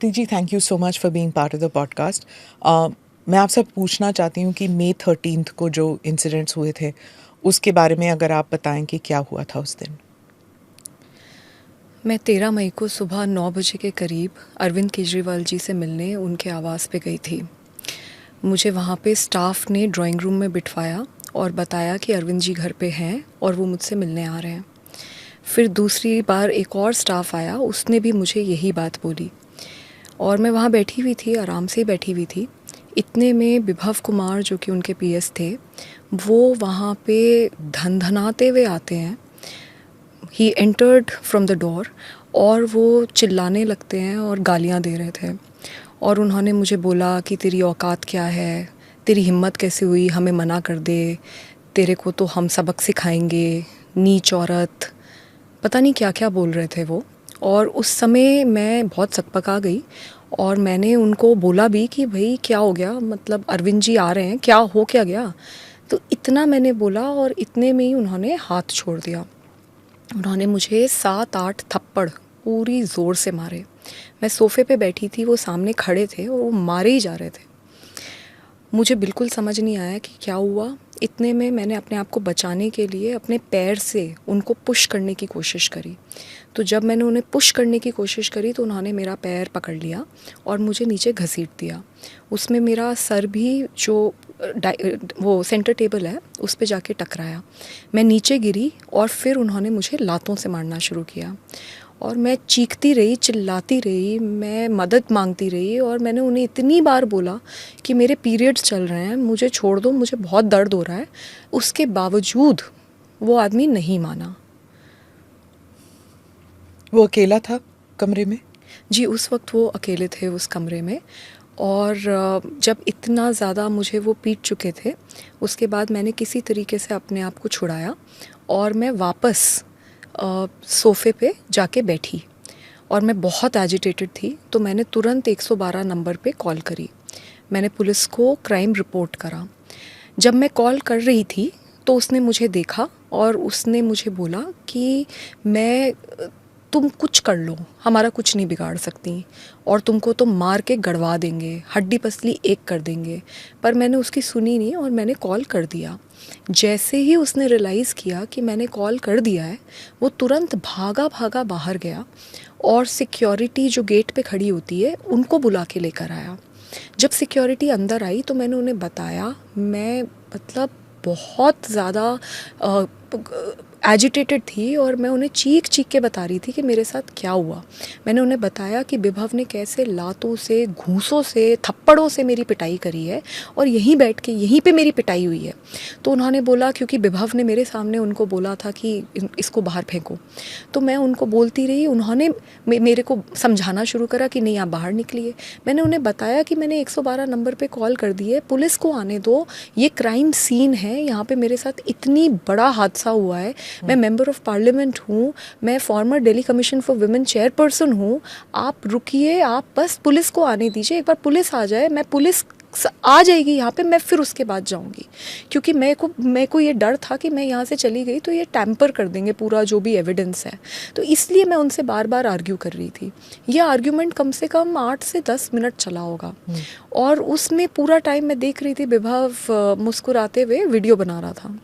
Deepti ji, thank you so much for being part of the podcast. मैं आपसे पूछना चाहती हूँ कि May 13 को जो इंसिडेंट्स हुए थे उसके बारे में अगर आप बताएं कि क्या हुआ था उस दिन। मैं 13 मई को सुबह 9 बजे के करीब अरविंद केजरीवाल जी से मिलने उनके आवास पे गई थी। मुझे वहाँ पे स्टाफ ने ड्राइंग रूम में बिठवाया और बताया कि अरविंद जी घर पे हैं और वो मुझसे मिलने आ रहे हैं। फिर दूसरी बार एक और स्टाफ आया, उसने भी मुझे यही बात बोली और मैं वहाँ बैठी हुई थी, आराम से बैठी हुई थी। इतने में विभव कुमार जो कि उनके पीएस थे, वो वहाँ पे धनधनाते हुए आते हैं। He entered from the door और वो चिल्लाने लगते हैं और गालियाँ दे रहे थे और उन्होंने मुझे बोला कि तेरी औकात क्या है, तेरी हिम्मत कैसे हुई हमें मना कर दे, तेरे को तो हम सबक सिखाएंगे, नीच औरत, पता नहीं क्या क्या बोल रहे थे वो। और उस समय मैं बहुत सकपका गई और मैंने उनको बोला भी कि भाई क्या हो गया, मतलब अरविंद जी आ रहे हैं, क्या हो क्या गया। तो इतना मैंने बोला और इतने में ही उन्होंने हाथ छोड़ दिया। उन्होंने मुझे 7-8 थप्पड़ पूरी ज़ोर से मारे। मैं सोफ़े पे बैठी थी, वो सामने खड़े थे और वो मारे ही जा रहे थे। मुझे बिल्कुल समझ नहीं आया कि क्या हुआ। इतने में मैंने अपने आप को बचाने के लिए अपने पैर से उनको पुश करने की कोशिश करी। तो जब मैंने उन्हें पुश करने की कोशिश करी तो उन्होंने मेरा पैर पकड़ लिया और मुझे नीचे घसीट दिया। उसमें मेरा सर भी जो वो सेंटर टेबल है उस पे जाके टकराया। मैं नीचे गिरी और फिर उन्होंने मुझे लातों से मारना शुरू किया और मैं चीखती रही, चिल्लाती रही, मैं मदद मांगती रही और मैंने उन्हें इतनी बार बोला कि मेरे पीरियड्स चल रहे हैं, मुझे छोड़ दो, मुझे बहुत दर्द हो रहा है। उसके बावजूद वो आदमी नहीं माना। वो अकेला था कमरे में? जी, उस वक्त वो अकेले थे उस कमरे में। और जब इतना ज़्यादा मुझे वो पीट चुके थे, उसके बाद मैंने किसी तरीके से अपने आप को छुड़ाया और मैं वापस सोफ़े पे जाके बैठी और मैं बहुत एजिटेटेड थी। तो मैंने तुरंत 112 नंबर पे कॉल करी। मैंने पुलिस को क्राइम रिपोर्ट करा। जब मैं कॉल कर रही थी तो उसने मुझे देखा और उसने मुझे बोला कि मैं तुम कुछ कर लो, हमारा कुछ नहीं बिगाड़ सकती और तुमको तो मार के गड़वा देंगे, हड्डी पसली एक कर देंगे। पर मैंने उसकी सुनी नहीं और मैंने कॉल कर दिया। जैसे ही उसने रियलाइज़ किया कि मैंने कॉल कर दिया है, वो तुरंत भागा भागा बाहर गया और सिक्योरिटी जो गेट पे खड़ी होती है उनको बुला के लेकर आया। जब सिक्योरिटी अंदर आई तो मैंने उन्हें बताया, मैं मतलब बहुत ज़्यादा एजिटेटेड थी और मैं उन्हें चीख चीख के बता रही थी कि मेरे साथ क्या हुआ। मैंने उन्हें बताया कि विभव ने कैसे लातों से, घूंसों से, थप्पड़ों से मेरी पिटाई करी है और यहीं बैठ के यहीं पे मेरी पिटाई हुई है। तो उन्होंने बोला, क्योंकि विभव ने मेरे सामने उनको बोला था कि इसको बाहर फेंको, तो मैं उनको बोलती रही। उन्होंने मेरे को समझाना शुरू करा कि नहीं आप बाहर निकलिए। मैंने उन्हें बताया कि मैंने 112 नंबर पे कॉल कर दी है, पुलिस को आने दो, ये क्राइम सीन है, यहाँ पे मेरे साथ इतनी बड़ा हादसा हुआ है, मैं मेंबर ऑफ पार्लियामेंट हूँ, मैं farmer Delhi commission for women chairperson हूँ, आप रुकिए, आप बस पुलिस को आने दीजिए, एक बार पुलिस आ जाए, मैं पुलिस आ जाएगी यहाँ पे, मैं फिर उसके बाद जाऊँगी। क्योंकि मेरे को ये डर था कि मैं यहाँ से चली गई तो ये टैम्पर कर देंगे पूरा जो भी एविडेंस है। तो इसलिए मैं उनसे बार बार आर्ग्यू कर रही थी। ये आर्ग्यूमेंट कम से कम 8 से 10 मिनट चला होगा और उसमें पूरा टाइम मैं देख रही थी विभव मुस्कुराते हुए वीडियो बना रहा था।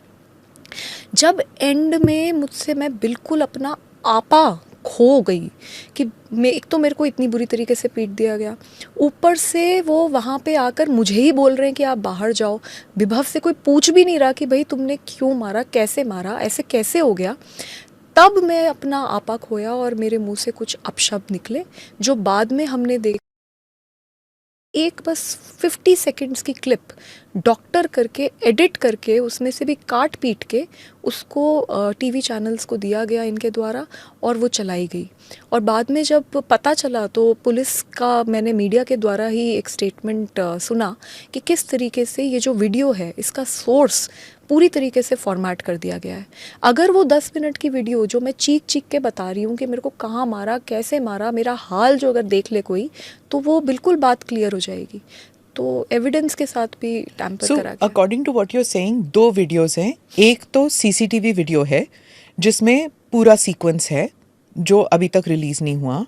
जब एंड में मुझसे मैं बिल्कुल अपना आपा खो गई कि एक तो मेरे को इतनी बुरी तरीके से पीट दिया गया, ऊपर से वो वहाँ पे आकर मुझे ही बोल रहे हैं कि आप बाहर जाओ। विभव से कोई पूछ भी नहीं रहा कि भाई तुमने क्यों मारा, कैसे मारा, ऐसे कैसे हो गया। तब मैं अपना आपा खोया और मेरे मुंह से कुछ अपशब्द निकले जो बाद में हमने देखा। एक बस 50 सेकंड्स की क्लिप डॉक्टर करके एडिट करके उसमें से भी काट पीट के उसको टीवी चैनल्स को दिया गया इनके द्वारा और वो चलाई गई। और बाद में जब पता चला तो पुलिस का मैंने मीडिया के द्वारा ही एक स्टेटमेंट सुना कि किस तरीके से ये जो वीडियो है इसका सोर्स पूरी तरीके से फॉर्मेट कर दिया गया है। अगर वो 10 मिनट की वीडियो जो मैं चीख चीख के बता रही हूँ कि मेरे को कहाँ मारा, कैसे मारा, मेरा हाल जो अगर देख ले कोई, तो वो बिल्कुल बात क्लियर हो जाएगी। तो एविडेंस के साथ भी टैम्पर करा गया। According to what you are saying, 2 videos हैं। एक तो सीसीटीवी वीडियो है जिसमें पूरा सीक्वेंस है जो अभी तक रिलीज नहीं हुआ,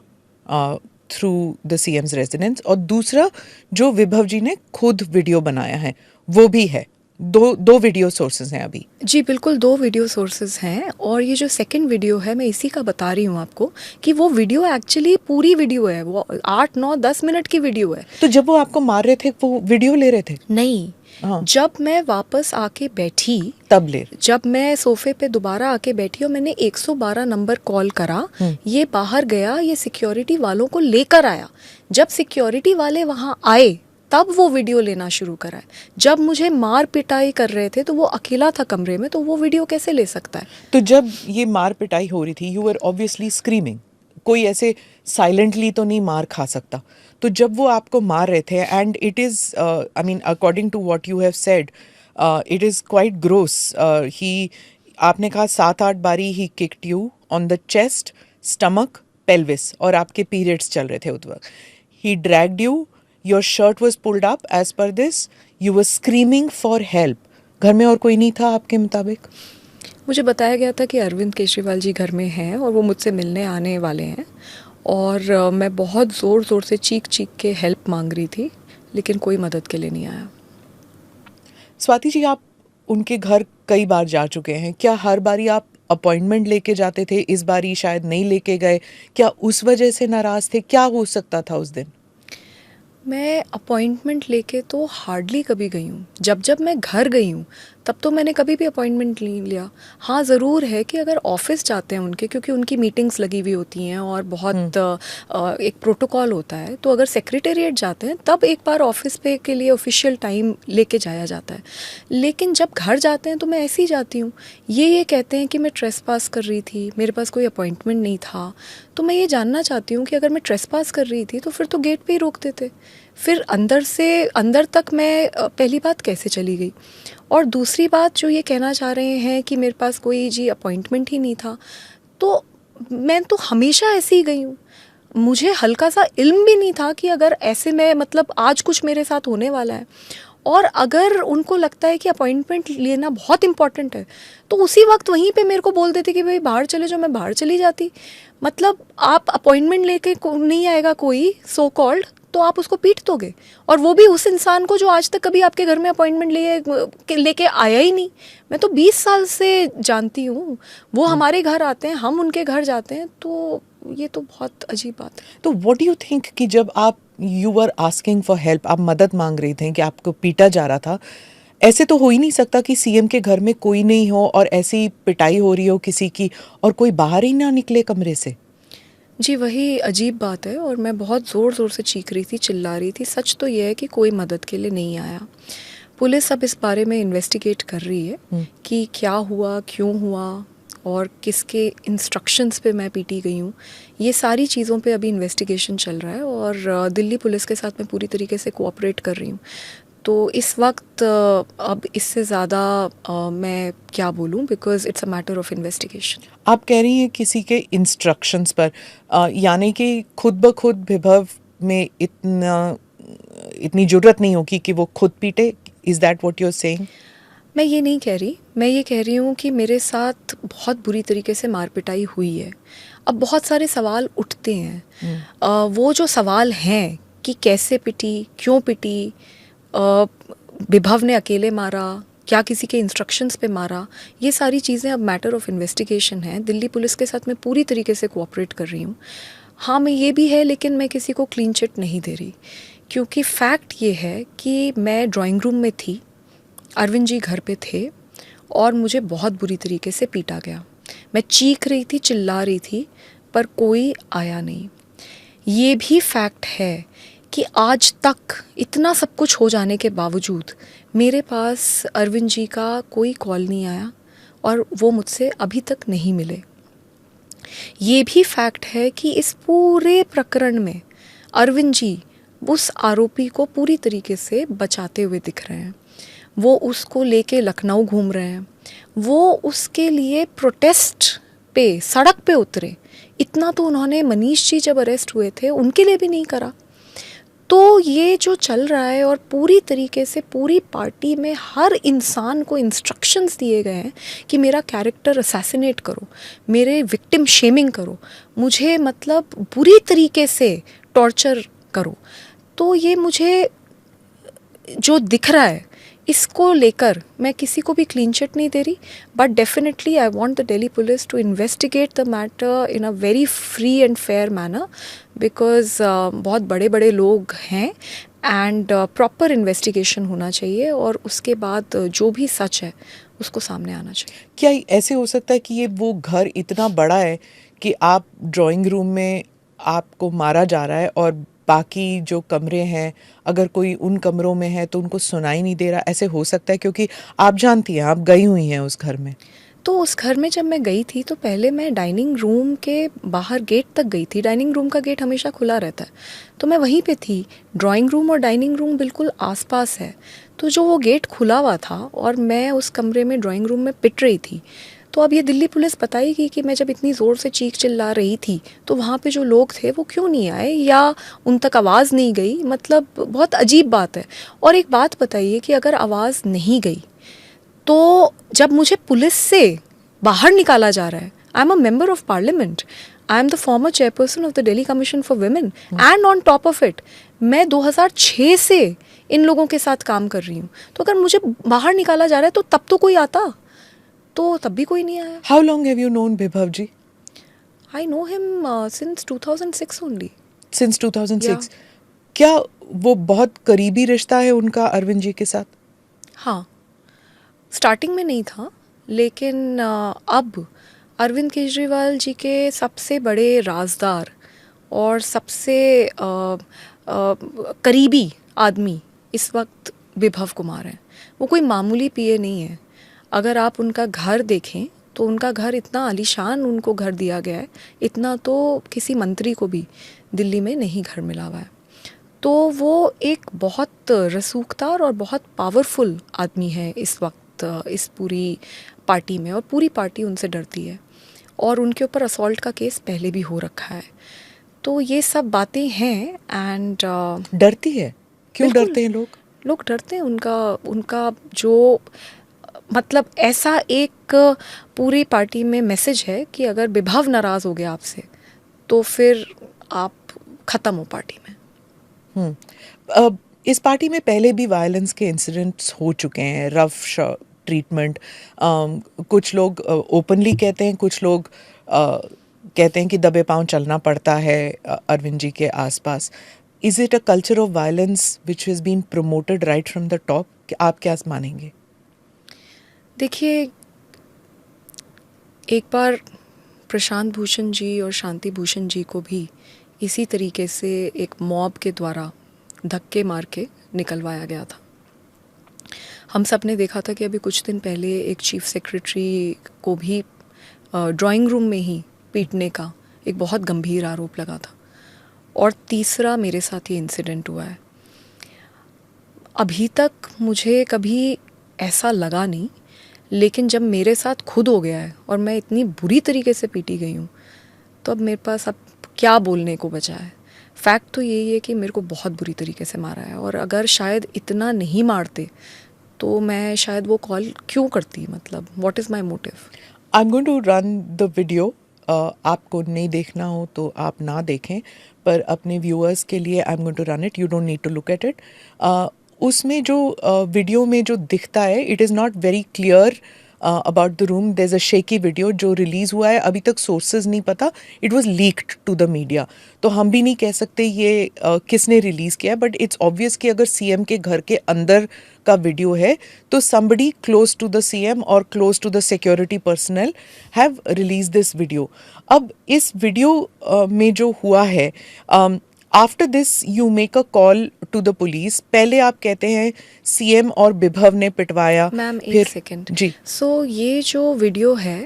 थ्रू द सीएम्स रेजिडेंस, और दूसरा जो विभव जी ने खुद वीडियो बनाया है वो भी है। दो वीडियो सोर्सेज हैं अभी। जी बिल्कुल, 2 वीडियो सोर्सेज हैं, और ये जो सेकंड वीडियो है मैं इसी का बता रही हूँ आपको कि वो वीडियो एक्चुअली पूरी वीडियो है, वो 8, 9, 10 मिनट की वीडियो है। तो जब वो आपको मार रहे थे वो वीडियो ले रहे थे? नहीं, हाँ। जब मैं वापस आके बैठी, तब ले रहे? जब मैं सोफे पे दोबारा आके बैठी और मैंने 112 नंबर कॉल करा, ये बाहर गया, ये सिक्योरिटी वालों को लेकर आया। जब सिक्योरिटी वाले वहाँ आए तब वो वीडियो लेना शुरू करा है। जब मुझे मार पिटाई कर रहे थे तो वो अकेला था कमरे में, तो वो वीडियो कैसे ले सकता है? तो जब ये मार पिटाई हो रही थी, यू वर ऑब्वियसली स्क्रीमिंग, कोई ऐसे साइलेंटली तो नहीं मार खा सकता। तो जब वो आपको मार रहे थे, and it is I mean according to what you have said, it is quite gross. He, आपने कहा 7-8 बारी he kicked you on the chest, stomach, pelvis, और आपके पीरियड्स चल रहे थे उस वक्त। He dragged you, your shirt was pulled up as per this, you were screaming for help. घर में और कोई नहीं था आपके मुताबिक? मुझे बताया गया था कि अरविंद केजरीवाल जी घर में हैं और वो मुझसे मिलने आने वाले हैं, और मैं बहुत ज़ोर ज़ोर से चीख चीख के हेल्प मांग रही थी, लेकिन कोई मदद के लिए नहीं आया। स्वाति जी, आप उनके घर कई बार जा चुके हैं, क्या हर बारी आप अपॉइंटमेंट लेके जाते थे? इस बारी शायद नहीं लेके गए, क्या उस वजह से नाराज़ थे? क्या हो सकता था उस दिन? मैं अपॉइंटमेंट लेके तो हार्डली कभी गई हूँ। जब जब मैं घर गई हूँ तब तो मैंने कभी भी अपॉइंटमेंट नहीं लिया। हाँ, ज़रूर है कि अगर ऑफिस जाते हैं उनके, क्योंकि उनकी मीटिंग्स लगी हुई होती हैं और बहुत एक प्रोटोकॉल होता है, तो अगर सेक्रेटेरिएट जाते हैं तब एक बार ऑफिस पे के लिए ऑफिशियल टाइम लेके जाया जाता है। लेकिन जब घर जाते हैं तो मैं ऐसे ही जाती हूँ। ये कहते हैं कि मैं ट्रेसपास कर रही थी, मेरे पास कोई अपॉइंटमेंट नहीं था। तो मैं ये जानना चाहती हूँ कि अगर मैं ट्रेसपास कर रही थी तो फिर तो गेट पे ही रोक देते, फिर अंदर से अंदर तक मैं पहली बात कैसे चली गई? और दूसरी बात जो ये कहना चाह रहे हैं कि मेरे पास कोई जी अपॉइंटमेंट ही नहीं था, तो मैं तो हमेशा ऐसे ही गई हूँ। मुझे हल्का सा इल्म भी नहीं था कि अगर ऐसे में मतलब आज कुछ मेरे साथ होने वाला है, और अगर उनको लगता है कि अपॉइंटमेंट लेना बहुत इंपॉर्टेंट है तो उसी वक्त वहीं पे मेरे को बोल देते कि भाई बाहर चले जाओ, मैं बाहर चली जाती। मतलब आप अपॉइंटमेंट लेके नहीं आएगा कोई सो कॉल्ड तो आप उसको पीट दोगे, और वो भी उस इंसान को जो आज तक कभी आपके घर में अपॉइंटमेंट लेके आया ही नहीं। मैं तो 20 साल से जानती हूँ, वो हमारे घर आते हैं, हम उनके घर जाते हैं, तो ये तो बहुत अजीब बात है। तो व्हाट डू यू थिंक कि जब आप you were asking for help, आप मदद मांग रही थी कि आपको पीटा जा रहा था, ऐसे तो हो ही नहीं सकता कि सीएम के घर में कोई नहीं हो और ऐसी पिटाई हो रही हो किसी की और कोई बाहर ही ना निकले कमरे से? जी वही अजीब बात है, और मैं बहुत ज़ोर ज़ोर से चीख रही थी, चिल्ला रही थी। सच तो ये है कि कोई मदद के लिए नहीं आया। पुलिस अब इस बारे में इन्वेस्टिगेट कर रही है कि क्या हुआ, क्यों हुआ, और किसके इंस्ट्रक्शंस पे मैं पीटी गई हूँ। ये सारी चीज़ों पे अभी इन्वेस्टिगेशन चल रहा है, और दिल्ली पुलिस के साथ मैं पूरी तरीके से कोऑपरेट कर रही हूँ। तो इस वक्त अब इससे ज़्यादा मैं क्या बोलूँ, because it's a matter of investigation. आप कह रही हैं किसी के इंस्ट्रक्शंस पर, यानी कि खुद ब खुद विभव में इतनी जुर्रत नहीं होगी कि वो खुद पीटे? Is that what you are saying? मैं ये नहीं कह रही, मैं ये कह रही हूँ कि मेरे साथ बहुत बुरी तरीके से मार पिटाई हुई है। अब बहुत सारे सवाल उठते हैं। वो जो सवाल हैं कि कैसे पिटी, क्यों पिटी, विभव ने अकेले मारा, क्या किसी के इंस्ट्रक्शंस पे मारा, ये सारी चीज़ें अब मैटर ऑफ इन्वेस्टिगेशन है। दिल्ली पुलिस के साथ मैं पूरी तरीके से कोऑपरेट कर रही हूँ। हाँ, मैं ये भी है, लेकिन मैं किसी को क्लीन चिट नहीं दे रही, क्योंकि फैक्ट ये है कि मैं ड्राइंग रूम में थी, अरविंद जी घर पे थे, और मुझे बहुत बुरी तरीके से पीटा गया। मैं चीख रही थी, चिल्ला रही थी, पर कोई आया नहीं। ये भी फैक्ट है कि आज तक इतना सब कुछ हो जाने के बावजूद मेरे पास अरविंद जी का कोई कॉल नहीं आया, और वो मुझसे अभी तक नहीं मिले। ये भी फैक्ट है कि इस पूरे प्रकरण में अरविंद जी उस आरोपी को पूरी तरीके से बचाते हुए दिख रहे हैं। वो उसको लेके लखनऊ घूम रहे हैं, वो उसके लिए प्रोटेस्ट पे सड़क पे उतरे। इतना तो उन्होंने मनीष जी जब अरेस्ट हुए थे उनके लिए भी नहीं करा। तो ये जो चल रहा है, और पूरी तरीके से पूरी पार्टी में हर इंसान को इंस्ट्रक्शंस दिए गए हैं कि मेरा कैरेक्टर असैसिनेट करो, मेरे विक्टिम शेमिंग करो, मुझे मतलब बुरी तरीके से टॉर्चर करो। तो ये मुझे जो दिख रहा है इसको लेकर मैं किसी को भी क्लीन चिट नहीं दे रही, but definitely I want the Delhi police to investigate the matter in a very free and fair manner, because बहुत बड़े बड़े लोग हैं एंड प्रॉपर इन्वेस्टिगेशन होना चाहिए और उसके बाद जो भी सच है उसको सामने आना चाहिए। क्या ऐसे हो सकता है कि ये वो घर इतना बड़ा है कि आप ड्राइंग रूम में आपको मारा जा रहा है और बाकी जो कमरे हैं अगर कोई उन कमरों में है तो उनको सुनाई नहीं दे रहा? ऐसे हो सकता है? क्योंकि आप जानती हैं, आप गई हुई हैं उस घर में। तो उस घर में जब मैं गई थी तो पहले मैं डाइनिंग रूम के बाहर गेट तक गई थी। डाइनिंग रूम का गेट हमेशा खुला रहता है, तो मैं वहीं पे थी। ड्राइंग रूम और डाइनिंग रूम बिल्कुल आसपास है, तो जो वो गेट खुला हुआ था और मैं उस कमरे में ड्राइंग रूम में पिट रही थी। तो अब ये दिल्ली पुलिस बताएगी कि मैं जब इतनी ज़ोर से चीख चिल्ला रही थी तो वहाँ पे जो लोग थे वो क्यों नहीं आए या उन तक आवाज़ नहीं गई। मतलब बहुत अजीब बात है। और एक बात बताइए कि अगर आवाज़ नहीं गई तो जब मुझे पुलिस से बाहर निकाला जा रहा है, I am a member of parliament, I am the former chairperson of the Delhi commission for women and on top of it मैं 2006 से इन लोगों के साथ काम कर रही हूँ। तो अगर मुझे बाहर निकाला जा रहा है तो तब तो कोई आता, तो तब भी कोई नहीं आया। How long have you known Vibhav ji? I know him since 2006 only. Since 2006? Yeah. क्या वो बहुत करीबी रिश्ता है उनका अरविंद जी के साथ? हाँ, स्टार्टिंग में नहीं था, लेकिन अब अरविंद केजरीवाल जी के सबसे बड़े राजदार और सबसे करीबी आदमी इस वक्त विभव कुमार हैं। वो कोई मामूली पीए नहीं है। अगर आप उनका घर देखें तो उनका घर इतना आलीशान उनको घर दिया गया है, इतना तो किसी मंत्री को भी दिल्ली में नहीं घर मिला हुआ है। तो वो एक बहुत रसूखदार और बहुत पावरफुल आदमी है इस वक्त इस पूरी पार्टी में, और पूरी पार्टी उनसे डरती है और उनके ऊपर असॉल्ट का केस पहले भी हो रखा है। तो ये सब बातें हैं एंड डरती है? क्यों बिल्कुल। डरते हैं लोग? लोग डरते हैं। उनका जो मतलब ऐसा एक पूरी पार्टी में मैसेज है कि अगर विभव नाराज़ हो गया आपसे तो फिर आप ख़त्म हो पार्टी में। इस पार्टी में पहले भी वायलेंस के इंसिडेंट्स हो चुके हैं, रफ ट्रीटमेंट। कुछ लोग ओपनली कहते हैं, कुछ लोग कहते हैं कि दबे पांव चलना पड़ता है अरविंद जी के आसपास। Is it a culture of violence which has been promoted right from the top? आप क्या मानेंगे? देखिए, एक बार प्रशांत भूषण जी और शांति भूषण जी को भी इसी तरीके से एक मॉब के द्वारा धक्के मार के निकलवाया गया था। हम सब ने देखा था कि अभी कुछ दिन पहले एक चीफ सेक्रेटरी को भी ड्राइंग रूम में ही पीटने का एक बहुत गंभीर आरोप लगा था, और तीसरा मेरे साथ ये इंसिडेंट हुआ है। अभी तक मुझे कभी ऐसा लगा नहीं, लेकिन जब मेरे साथ खुद हो गया है और मैं इतनी बुरी तरीके से पीटी गई हूँ तो अब मेरे पास अब क्या बोलने को बचा है। फैक्ट तो यही है कि मेरे को बहुत बुरी तरीके से मारा है, और अगर शायद इतना नहीं मारते तो मैं शायद वो कॉल क्यों करती। मतलब what is my motive? I am going to run the video. आपको नहीं देखना हो तो आप ना देखें, पर अपने व्यूअर्स के लिए I am going to run it. You don't need to look at it. उसमें जो वीडियो में जो दिखता है, it is not very clear about the room. There is a shaky video जो रिलीज़ हुआ है, अभी तक सोर्सेज नहीं पता, it was leaked to the media. तो हम भी नहीं कह सकते ये किसने रिलीज़ किया, बट इट्स ऑब्वियस कि अगर सीएम के घर के अंदर का वीडियो है तो somebody close to the CM or close to the security personnel have released this video. अब इस वीडियो में जो हुआ है, after this you make a call to the police. पहले आप कहते हैं सीएम और विभव ने पिटवाया। मैम फिर एक सेकेंड जी। सो ये जो वीडियो है,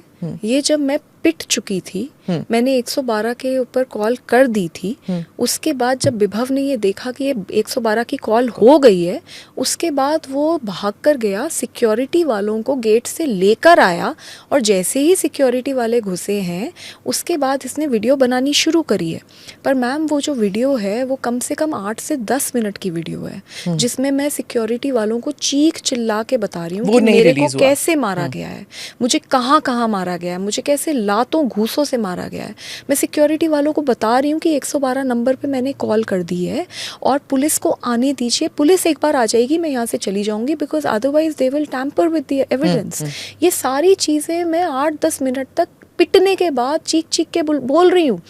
ये जब मैं पिट चुकी थी, मैंने 112 के ऊपर कॉल कर दी थी। उसके बाद जब विभव ने ये देखा कि ये 112 की कॉल हो गई है, उसके बाद वो भाग कर गया, सिक्योरिटी वालों को गेट से लेकर आया, और जैसे ही सिक्योरिटी वाले घुसे हैं उसके बाद इसने वीडियो बनानी शुरू करी है। पर मैम वो जो वीडियो है वो कम से कम 8 से 10 मिनट की वीडियो है, जिसमें मैं सिक्योरिटी वालों को चीख चिल्ला के बता रही हूँ कि मेरे को कैसे मारा गया है, मुझे कहाँ कहाँ मारा मारा गया है, मुझे कैसे लातों घूसों से मारा गया है। मैं सिक्योरिटी वालों को बता रही हूँ कि 112 नंबर पे मैंने कॉल कर दी है और पुलिस को आने दीजिए, पुलिस एक बार आ जाएगी, मैं यहाँ से चली जाऊँगी, because otherwise they will tamper with the evidence. ये सारी चीज़ें मैं 8-10 मिनट तक पिटने के बाद चीख चीख के बोल रही हूँ,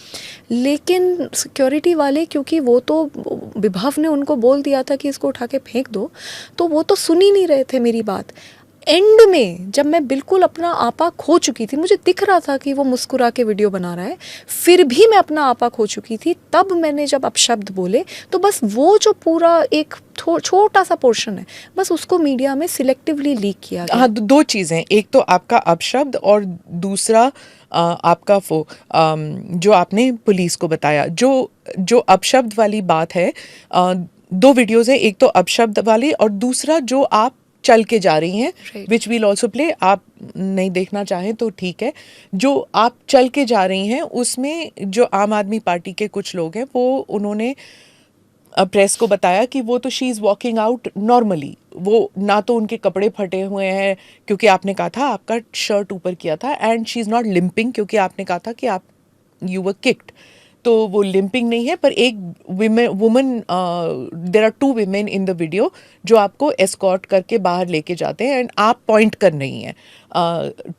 लेकिन सिक्योरिटी वाले, क्योंकि वो तो विभव ने उनको बोल दिया था कि इसको उठा के फेंक दो, तो वो तो सुन ही नहीं रहे थे मेरी बात। एंड में जब मैं बिल्कुल अपना आपा खो चुकी थी, मुझे दिख रहा था कि वो मुस्कुरा के वीडियो बना रहा है, फिर भी मैं अपना आपा खो चुकी थी, तब मैंने जब अपशब्द बोले तो बस वो जो पूरा एक छोटा सा पोर्शन है, बस उसको मीडिया में सिलेक्टिवली लीक किया गया। हाँ, दो चीज़ें, एक तो आपका अपशब्द और दूसरा आपका वो जो आपने पुलिस को बताया, जो अपशब्द वाली बात है। दो वीडियोज़ हैं, एक तो अपशब्द वाली और दूसरा जो आप चल के जा रही हैं, Right. Which will also play. आप नहीं देखना चाहें तो ठीक है। जो आप चल के जा रही हैं उसमें जो आम आदमी पार्टी के कुछ लोग हैं, वो उन्होंने प्रेस को बताया कि वो तो she is walking out normally, वो ना तो उनके कपड़े फटे हुए हैं क्योंकि आपने कहा था आपका शर्ट ऊपर किया था, and she is not limping क्योंकि आपने कहा था कि आप यू वर किक्ड, तो वो लिम्पिंग नहीं है। पर एक woman, there are 2 women in the video जो आपको एस्कॉर्ट करके बाहर लेके जाते हैं, एंड आप पॉइंट कर रही हैं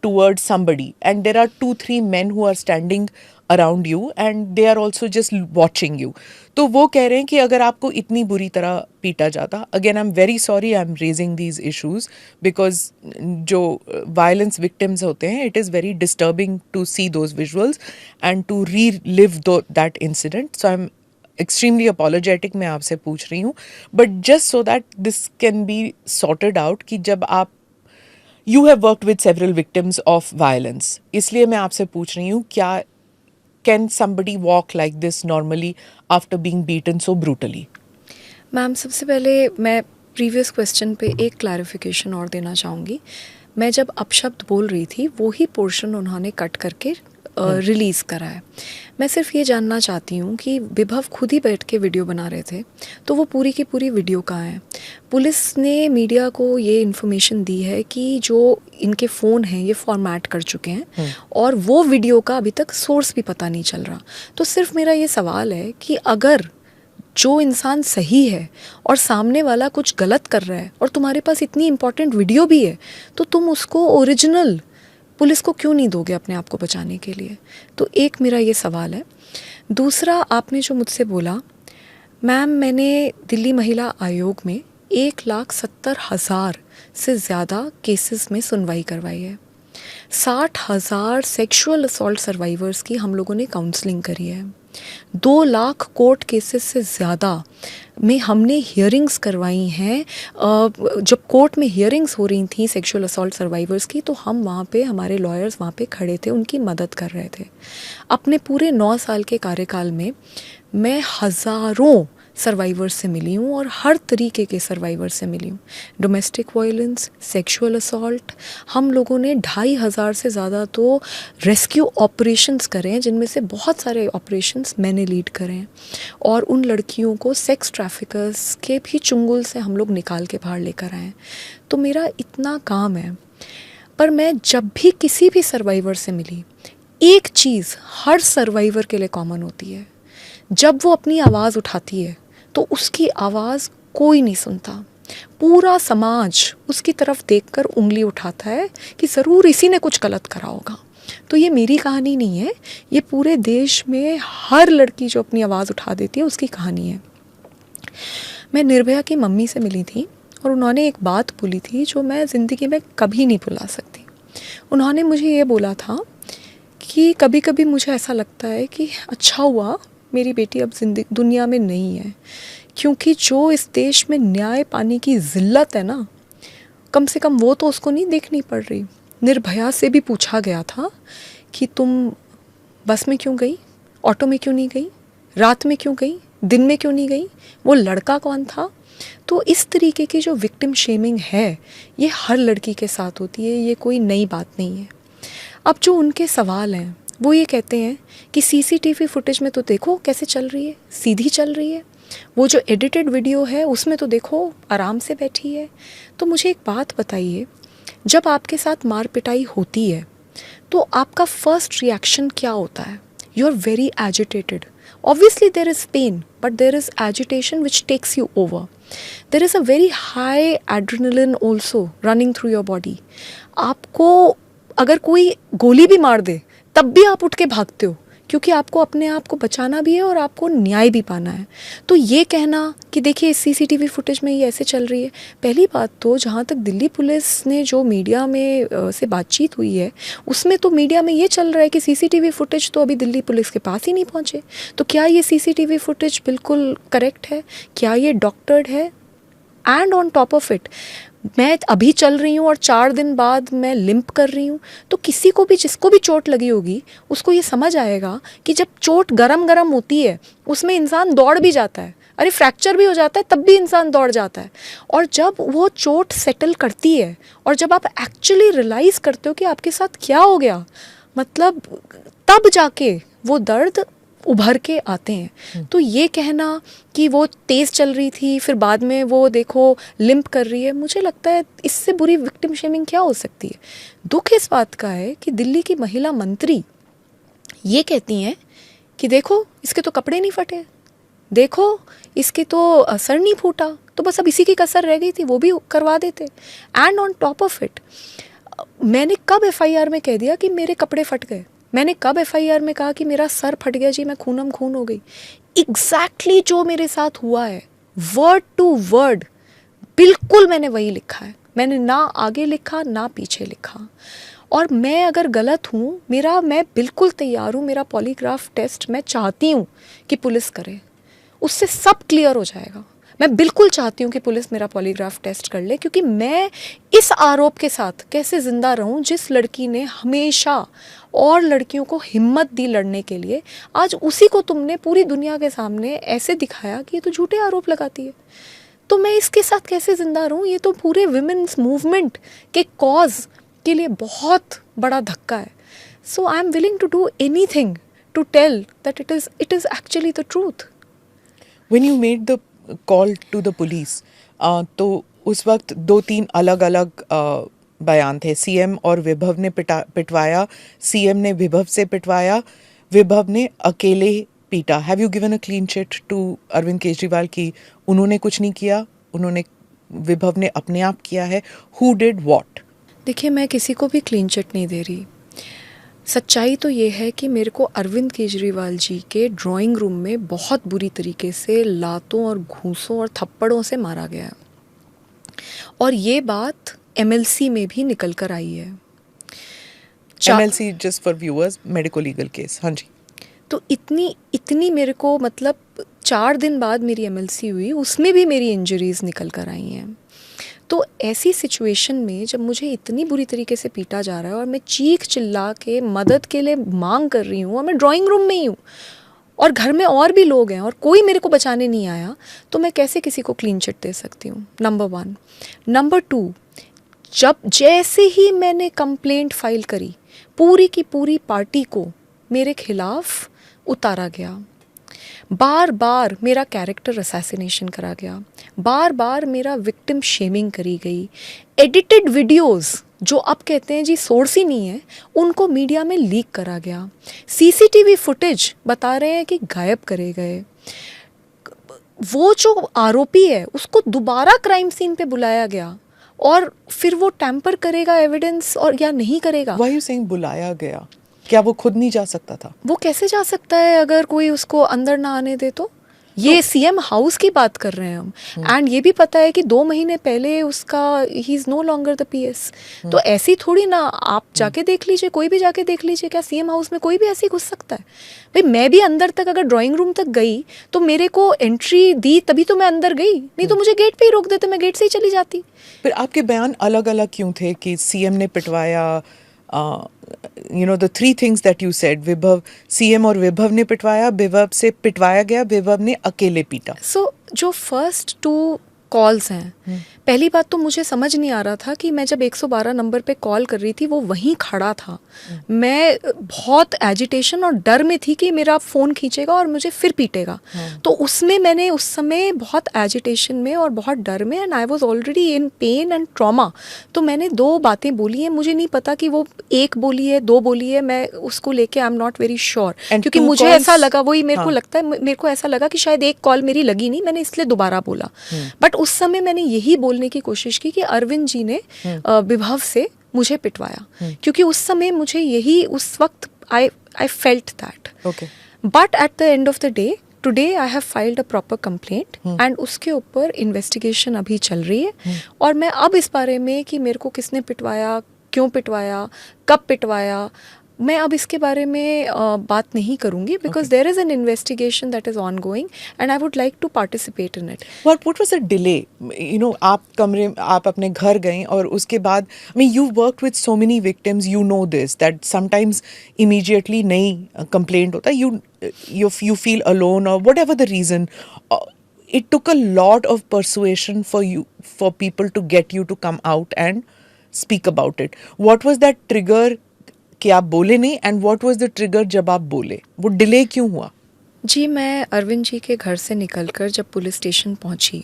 toward somebody, and there are 2-3 men who are standing around you and they are also just watching you. तो वो कह रहे हैं कि अगर आपको इतनी बुरी तरह पीटा जाता, again I am very sorry, I am raising these issues because जो वायलेंस विक्टिम्स होते हैं, it is very disturbing to see those visuals and to relive that incident. So I am extremely apologetic, मैं आपसे पूछ रही हूँ, but just so that this can be sorted out कि जब आप you have worked with several victims of violence, इसलिए मैं आपसे पूछ रही हूँ, क्या can somebody walk like this normally after being beaten so brutally? Ma'am, सबसे पहले मैं प्रीवियस क्वेश्चन पे एक क्लैरिफिकेशन और देना चाहूँगी। मैं जब अपशब्द बोल रही थी, वो ही पोर्शन उन्होंने कट करके रिलीज़ करा है। मैं सिर्फ ये जानना चाहती हूँ कि विभव खुद ही बैठ के वीडियो बना रहे थे, तो वो पूरी की पूरी वीडियो कहाँ है? पुलिस ने मीडिया को ये इन्फॉर्मेशन दी है कि जो इनके फ़ोन हैं ये फॉर्मेट कर चुके हैं और वो वीडियो का अभी तक सोर्स भी पता नहीं चल रहा। तो सिर्फ मेरा ये सवाल है कि अगर जो इंसान सही है और सामने वाला कुछ गलत कर रहा है और तुम्हारे पास इतनी इम्पोर्टेंट वीडियो भी है, तो तुम उसको ओरिजिनल पुलिस को क्यों नहीं दोगे अपने आप को बचाने के लिए? तो एक मेरा ये सवाल है। दूसरा, आपने जो मुझसे बोला, मैम, मैंने दिल्ली महिला आयोग में 1,70,000 से ज़्यादा केसेस में सुनवाई करवाई है। 60,000 सेक्सुअल असॉल्ट सर्वाइवर्स की हम लोगों ने काउंसलिंग करी है। 2 लाख कोर्ट केसेस से ज़्यादा में हमने हियरिंग्स करवाई हैं। जब कोर्ट में हियरिंग्स हो रही थी सेक्सुअल असॉल्ट सर्वाइवर्स की, तो हम वहाँ पे, हमारे लॉयर्स वहाँ पे खड़े थे, उनकी मदद कर रहे थे। अपने पूरे 9 साल के कार्यकाल में मैं हज़ारों सर्वाइवर्स से मिली हूँ और हर तरीके के सर्वाइवर से मिली हूँ। डोमेस्टिक वायलेंस, सेक्सुअल असॉल्ट, हम लोगों ने 2,500 से ज़्यादा तो रेस्क्यू ऑपरेशंस करे हैं, जिनमें से बहुत सारे ऑपरेशंस मैंने लीड करे हैं। और उन लड़कियों को सेक्स ट्रैफिकर्स के भी चुंगल से हम लोग निकाल के बाहर लेकर आए हैं। तो मेरा इतना काम है। पर मैं जब भी किसी भी सर्वाइवर से मिली, एक चीज़ हर सर्वाइवर के लिए कॉमन होती है, जब वो अपनी आवाज़ उठाती है तो उसकी आवाज़ कोई नहीं सुनता। पूरा समाज उसकी तरफ देखकर उंगली उठाता है कि ज़रूर इसी ने कुछ गलत करा होगा। तो ये मेरी कहानी नहीं है, ये पूरे देश में हर लड़की जो अपनी आवाज़ उठा देती है उसकी कहानी है। मैं निर्भया की मम्मी से मिली थी और उन्होंने एक बात बोली थी जो मैं ज़िंदगी में कभी नहीं भुला सकती। उन्होंने मुझे ये बोला था कि कभी कभी मुझे ऐसा लगता है कि अच्छा हुआ मेरी बेटी अब दुनिया में नहीं है, क्योंकि जो इस देश में न्याय पाने की ज़िल्लत है ना, कम से कम वो तो उसको नहीं देखनी पड़ रही। निर्भया से भी पूछा गया था कि तुम बस में क्यों गई, ऑटो में क्यों नहीं गई, रात में क्यों गई, दिन में क्यों नहीं गई, वो लड़का कौन था। तो इस तरीके की जो विक्टिम शेमिंग है, ये हर लड़की के साथ होती है, ये कोई नई बात नहीं है। अब जो उनके सवाल हैं, वो ये कहते हैं कि सीसीटीवी फुटेज में तो देखो कैसे चल रही है, सीधी चल रही है, वो जो एडिटेड वीडियो है उसमें तो देखो आराम से बैठी है। तो मुझे एक बात बताइए, जब आपके साथ मार पिटाई होती है तो तो आपका फर्स्ट रिएक्शन क्या होता है? You are very agitated. Obviously there is pain, but there is agitation which takes you over. There is a very high adrenaline also running through your body. आपको अगर कोई गोली भी मार दे तब भी आप उठ के भागते हो, क्योंकि आपको अपने आप को बचाना भी है और आपको न्याय भी पाना है. तो ये कहना कि देखिए इस CCTV फुटेज में ये ऐसे चल रही है, पहली बात तो जहाँ तक दिल्ली पुलिस ने जो मीडिया में से बातचीत हुई है उसमें तो मीडिया में ये चल रहा है कि CCTV फुटेज तो अभी दिल्ली पुलिस के पास ही नहीं पहुँचे. तो क्या ये CCTV फुटेज बिल्कुल करेक्ट है? क्या ये डॉक्टर्ड है? And on top of it मैं अभी चल रही हूँ और 4 दिन बाद मैं लिम्प कर रही हूँ. तो किसी को भी, जिसको भी चोट लगी होगी, उसको ये समझ आएगा कि जब चोट गरम गरम होती है उसमें इंसान दौड़ भी जाता है. अरे फ्रैक्चर भी हो जाता है तब भी इंसान दौड़ जाता है. और जब वो चोट सेटल करती है और जब आप एक्चुअली रियलाइज़ करते हो कि आपके साथ क्या हो गया, मतलब तब जाके वो दर्द उभर के आते हैं. तो ये कहना कि वो तेज़ चल रही थी फिर बाद में वो देखो लिम्प कर रही है, मुझे लगता है इससे बुरी विक्टिम शेमिंग क्या हो सकती है. दुख इस बात का है कि दिल्ली की महिला मंत्री ये कहती हैं कि देखो इसके तो कपड़े नहीं फटे, देखो इसके तो सर नहीं फूटा, तो बस अब इसी की कसर रह गई थी, वो भी करवा देते. And on top of it मैंने कब FIR में कह दिया कि मेरे कपड़े फट गए? मैंने कब FIR में कहा कि मेरा सर फट गया जी, मैं खूनम खून हो गई? एग्जैक्टली जो मेरे साथ हुआ है वर्ड टू वर्ड बिल्कुल मैंने वही लिखा है. मैंने ना आगे लिखा ना पीछे लिखा. और मैं अगर गलत हूँ, मैं बिल्कुल तैयार हूँ, मेरा पॉलीग्राफ टेस्ट मैं चाहती हूँ कि पुलिस करे, उससे सब क्लियर हो जाएगा. मैं बिल्कुल चाहती हूँ कि पुलिस मेरा पॉलीग्राफ टेस्ट कर ले, क्योंकि मैं इस आरोप के साथ कैसे ज़िंदा रहूँ जिस लड़की ने हमेशा और लड़कियों को हिम्मत दी लड़ने के लिए, आज उसी को तुमने पूरी दुनिया के सामने ऐसे दिखाया कि ये तो झूठे आरोप लगाती है. तो मैं इसके साथ कैसे ज़िंदा रहूँ? ये तो पूरे विमेंस मूवमेंट के कॉज के लिए बहुत बड़ा धक्का है. So I am willing to do anything to tell that it is actually the truth. When you made the call to the police, तो उस वक्त 2-3 अलग-अलग बयान थे. CM और विभव ने पिटवाया, CM ने विभव से पिटवाया, विभव ने अकेले पीटा. Have you given a clean sheet to Arvind Kejriwal की उन्होंने कुछ नहीं किया, उन्होंने विभव ने अपने आप किया है? Who did what? देखिए मैं किसी को भी क्लीन चिट नहीं दे रही. सच्चाई तो ये है कि मेरे को अरविंद केजरीवाल जी के ड्राइंग रूम में बहुत बुरी तरीके से लातों और घूंसों और थप्पड़ों से मारा गया. और ये बात MLC में भी निकल कर आई है. MLC just for viewers, medico legal case. हाँ जी. तो इतनी मेरे को, मतलब 4 दिन बाद मेरी MLC हुई, उसमें भी मेरी इंजरीज निकल कर आई हैं. तो ऐसी सिचुएशन में जब मुझे इतनी बुरी तरीके से पीटा जा रहा है और मैं चीख चिल्ला के मदद के लिए मांग कर रही हूँ और मैं ड्राइंग रूम में ही हूँ और घर में और भी लोग हैं और कोई मेरे को बचाने नहीं आया, तो मैं कैसे किसी को क्लीन चिट दे सकती हूँ? नंबर 1. नंबर 2, जब जैसे ही मैंने कंप्लेंट फाइल करी, पूरी की पूरी पार्टी को मेरे खिलाफ उतारा गया. बार बार मेरा कैरेक्टर असैसिनेशन करा गया, बार बार मेरा विक्टिम शेमिंग करी गई. एडिटेड वीडियोस जो अब कहते हैं जी सोर्स ही नहीं है, उनको मीडिया में लीक करा गया. CCTV फुटेज बता रहे हैं कि गायब करे गए. वो जो आरोपी है उसको दोबारा क्राइम सीन पे बुलाया गया और फिर वो टैम्पर करेगा एविडेंस और या नहीं करेगा. Why are you saying बुलाया गया? क्या वो खुद नहीं जा सकता था? वो कैसे जा सकता है अगर कोई उसको अंदर ना आने दे? तो ये CM हाउस की बात कर रहे हैं हम. एंड ये भी पता है कि 2 महीने पहले उसका ही is no longer the PS. तो ऐसी थोड़ी ना, आप जाके देख लीजिए, कोई भी जाके देख लीजिए, क्या CM हाउस में कोई भी ऐसे घुस सकता है? भाई मैं भी अंदर तक अगर ड्राइंग रूम तक गई तो मेरे को एंट्री दी तभी तो मैं अंदर गई, नहीं तो मुझे गेट पे ही रोक देते, मैं गेट से ही चली जाती. फिर आपके बयान अलग अलग क्यों थे कि CM ने पिटवाया? The 3 things that you said, विभव, CM और विभव ने पिटवाया, विभव से पिटवाया गया, विभव ने अकेले पीटा. सो जो फर्स्ट 2 कॉल्स हैं। पहली बात तो मुझे समझ नहीं आ रहा था कि मैं जब 112 नंबर पे कॉल कर रही थी वो वहीं खड़ा था। मैं बहुत एजिटेशन और डर में थी कि मेरा फ़ोन खींचेगा और मुझे फिर पीटेगा। तो उसमें मैंने उस समय बहुत एजिटेशन में और बहुत डर में, and I was already in pen and trauma, तो मैंने 2 बातें बोली हैं। मुझे नहीं पता कि वो 1 बोली है 2 बोली है, मैं उसको लेके I am not very sure, क्योंकि मुझे ऐसा लगा, वही मेरे को लगता है, मेरे को ऐसा लगा कि शायद 1 कॉल मेरी लगी नहीं, मैंने इसलिए दोबारा बोला। बट उस समय मैंने यही बोलने की कोशिश की कि अरविंद जी ने विभव से मुझे पिटवाया, क्योंकि उस समय मुझे यही, उस वक्त I felt that. But at the end of the day today I have filed a proper complaint and उसके ऊपर इन्वेस्टिगेशन अभी चल रही है। और मैं अब इस बारे में कि मेरे को किसने पिटवाया, क्यों पिटवाया, कब पिटवाया, मैं अब इसके बारे में बात नहीं करूंगी, because there is an investigation that is ongoing and I would like to participate in it. What was the delay? You know, आप अपने घर गए और उसके बाद, I mean, you've worked with so many victims, you know this, that sometimes immediately नहीं complaint होता, you feel alone or whatever the reason. It took a lot of persuasion for people to get you to come out and speak about it. What was that trigger कि आप बोले नहीं, and what was the trigger जब आप बोले? वो delay क्यों हुआ? जी, मैं अरविंद जी के घर से निकलकर जब पुलिस स्टेशन पहुंची,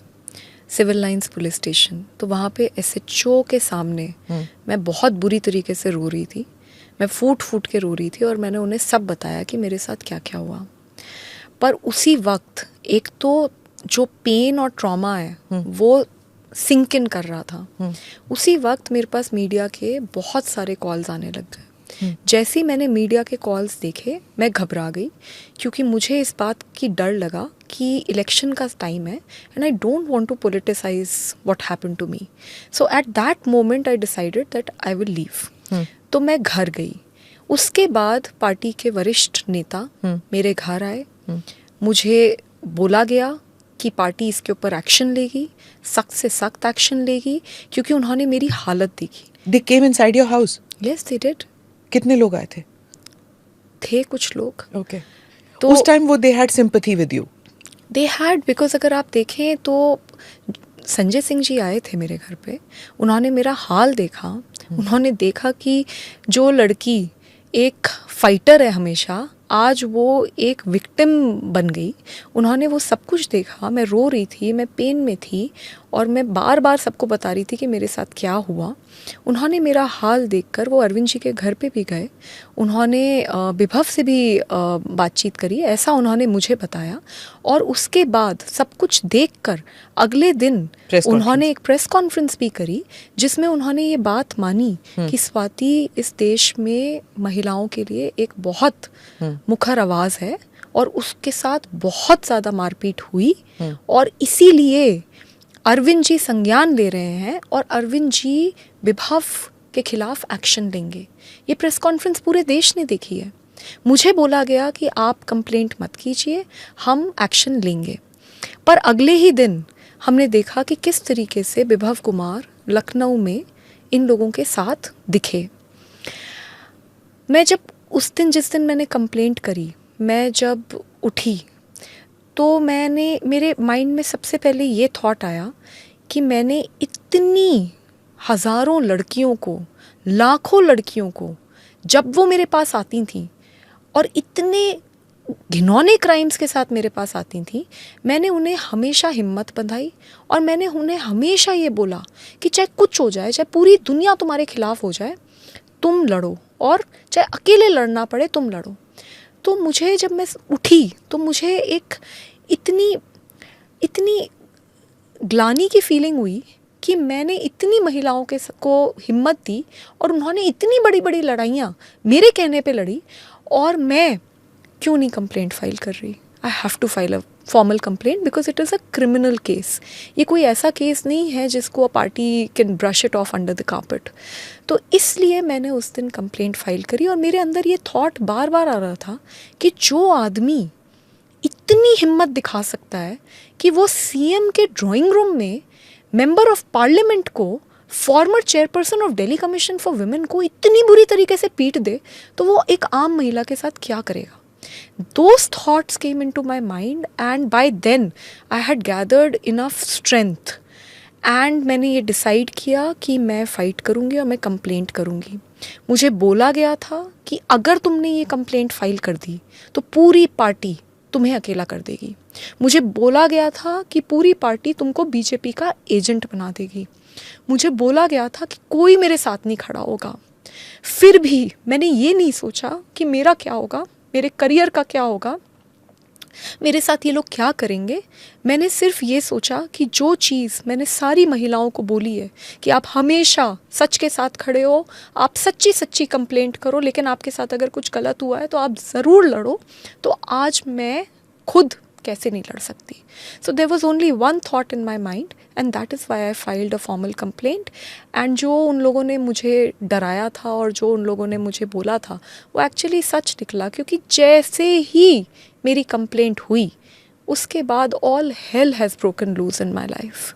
सिविल लाइंस पुलिस स्टेशन, तो वहाँ पे SHO के सामने मैं बहुत बुरी तरीके से रो रही थी। मैं फूट फूट के रो रही थी और मैंने उन्हें सब बताया कि मेरे साथ क्या क्या हुआ। पर उसी वक्त एक तो जो पेन और ट्रॉमा है वो सिंक इन कर रहा था। उसी वक्त मेरे पास मीडिया के बहुत सारे कॉल्स आने लग गए। जैसे ही मैंने मीडिया के कॉल्स देखे, मैं घबरा गई, क्योंकि मुझे इस बात की डर लगा कि इलेक्शन का टाइम है and I don't want to politicise what happened to me. So at that moment I decided that I will leave. तो मैं घर गई। उसके बाद पार्टी के वरिष्ठ नेता मेरे घर आए। मुझे बोला गया कि पार्टी इसके ऊपर एक्शन लेगी, सख्त से सख्त एक्शन लेगी, क्योंकि उन्होंने मेरी हालत देखी। They came inside your house? Yes, they did. कितने लोग आए थे कुछ लोग। Okay. तो उस टाइम वो they had sympathy with you? They had, because अगर आप देखें तो संजय सिंह जी आए थे मेरे घर पे। उन्होंने मेरा हाल देखा। उन्होंने देखा कि जो लड़की एक फाइटर है हमेशा, आज वो एक विक्टिम बन गई। उन्होंने वो सब कुछ देखा। मैं रो रही थी, मैं पेन में थी और मैं बार बार सबको बता रही थी कि मेरे साथ क्या हुआ। उन्होंने मेरा हाल देखकर वो अरविंद जी के घर पे भी गए। उन्होंने विभव से भी बातचीत करी, ऐसा उन्होंने मुझे बताया। और उसके बाद सब कुछ देखकर अगले दिन उन्होंने एक प्रेस कॉन्फ्रेंस भी करी, जिसमें उन्होंने ये बात मानी कि स्वाति इस देश में महिलाओं के लिए एक बहुत मुखर आवाज़ है और उसके साथ बहुत ज़्यादा मारपीट हुई और इसीलिए अरविंद जी संज्ञान ले रहे हैं और अरविंद जी विभव के खिलाफ एक्शन लेंगे। ये प्रेस कॉन्फ्रेंस पूरे देश ने देखी है। मुझे बोला गया कि आप कंप्लेंट मत कीजिए, हम एक्शन लेंगे। पर अगले ही दिन हमने देखा कि किस तरीके से विभव कुमार लखनऊ में इन लोगों के साथ दिखे। मैं जब उस दिन, जिस दिन मैंने कंप्लेंट करी, मैं जब उठी तो मेरे माइंड में सबसे पहले ये थॉट आया कि मैंने इतनी हज़ारों लड़कियों को, लाखों लड़कियों को, जब वो मेरे पास आती थी और इतने घिनौने क्राइम्स के साथ मेरे पास आती थी, मैंने उन्हें हमेशा हिम्मत बंधाई और मैंने उन्हें हमेशा ये बोला कि चाहे कुछ हो जाए, चाहे पूरी दुनिया तुम्हारे खिलाफ हो जाए, तुम लड़ो, और चाहे अकेले लड़ना पड़े तुम लड़ो। तो मुझे, जब मैं उठी तो मुझे एक इतनी ग्लानि की फीलिंग हुई कि मैंने इतनी महिलाओं को हिम्मत दी और उन्होंने इतनी बड़ी बड़ी लड़ाइयाँ मेरे कहने पे लड़ी, और मैं क्यों नहीं कंप्लेंट फाइल कर रही। I have to file a formal complaint because it is a criminal case. ये कोई ऐसा केस नहीं है जिसको a party can brush it off under the carpet. तो इसलिए मैंने उस दिन कंप्लेंट फाइल करी और मेरे अंदर ये थॉट बार बार आ रहा था कि जो आदमी इतनी हिम्मत दिखा सकता है कि वो सीएम के ड्राइंग रूम में मेंबर ऑफ पार्लियामेंट को, farmer chairperson of Delhi commission for women को इतनी बुरी तरीके से पीट दे, तो वो एक आम महिला के साथ क्या करेगा। Those thoughts came into my mind and by then I had gathered enough strength and मैंने ये डिसाइड किया कि मैं फ़ाइट करूँगी और मैं कंप्लेंट करूँगी। मुझे बोला गया था कि अगर तुमने ये कंप्लेंट फाइल कर दी तो पूरी पार्टी तुम्हें अकेला कर देगी। मुझे बोला गया था कि पूरी पार्टी तुमको बीजेपी का एजेंट बना देगी। मुझे बोला गया था कि कोई मेरे साथ नहीं खड़ा होगा। फिर भी मैंने ये नहीं सोचा कि मेरा क्या होगा, मेरे करियर का क्या होगा, मेरे साथ ये लोग क्या करेंगे। मैंने सिर्फ ये सोचा कि जो चीज़ मैंने सारी महिलाओं को बोली है कि आप हमेशा सच के साथ खड़े हो, आप सच्ची सच्ची कंप्लेंट करो, लेकिन आपके साथ अगर कुछ गलत हुआ है तो आप ज़रूर लड़ो, तो आज मैं खुद कैसे नहीं लड़ सकती। So there was only one thought in my mind and that is why I filed a formal complaint. And जो उन लोगों ने मुझे डराया था और जो उन लोगों ने मुझे बोला था वो एक्चुअली सच निकला, क्योंकि जैसे ही मेरी कंप्लेंट हुई उसके बाद all hell has broken loose in my life.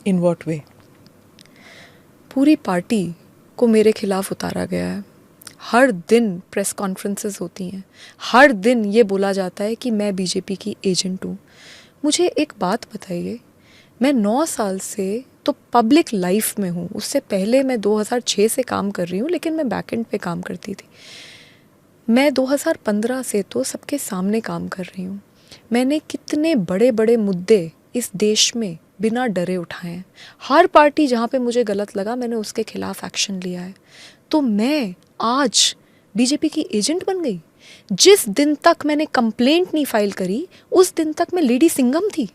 In what way? पूरी पार्टी को मेरे खिलाफ उतारा गया है। हर दिन प्रेस कॉन्फ्रेंसेस होती हैं, हर दिन ये बोला जाता है कि मैं बीजेपी की एजेंट हूँ। मुझे एक बात बताइए, मैं 9 साल से तो पब्लिक लाइफ में हूँ, उससे पहले मैं 2006 से काम कर रही हूँ, लेकिन मैं बैकएंड पे काम करती थी। मैं 2015 से तो सबके सामने काम कर रही हूँ। मैंने कितने बड़े बड़े मुद्दे इस देश में बिना डरे उठाए हैं। हर पार्टी जहाँ पे मुझे गलत लगा मैंने उसके खिलाफ एक्शन लिया है। तो मैं आज बीजेपी की एजेंट बन गई। जिस दिन तक मैंने कंप्लेंट नहीं फाइल करी उस दिन तक मैं लेडी सिंघम थी।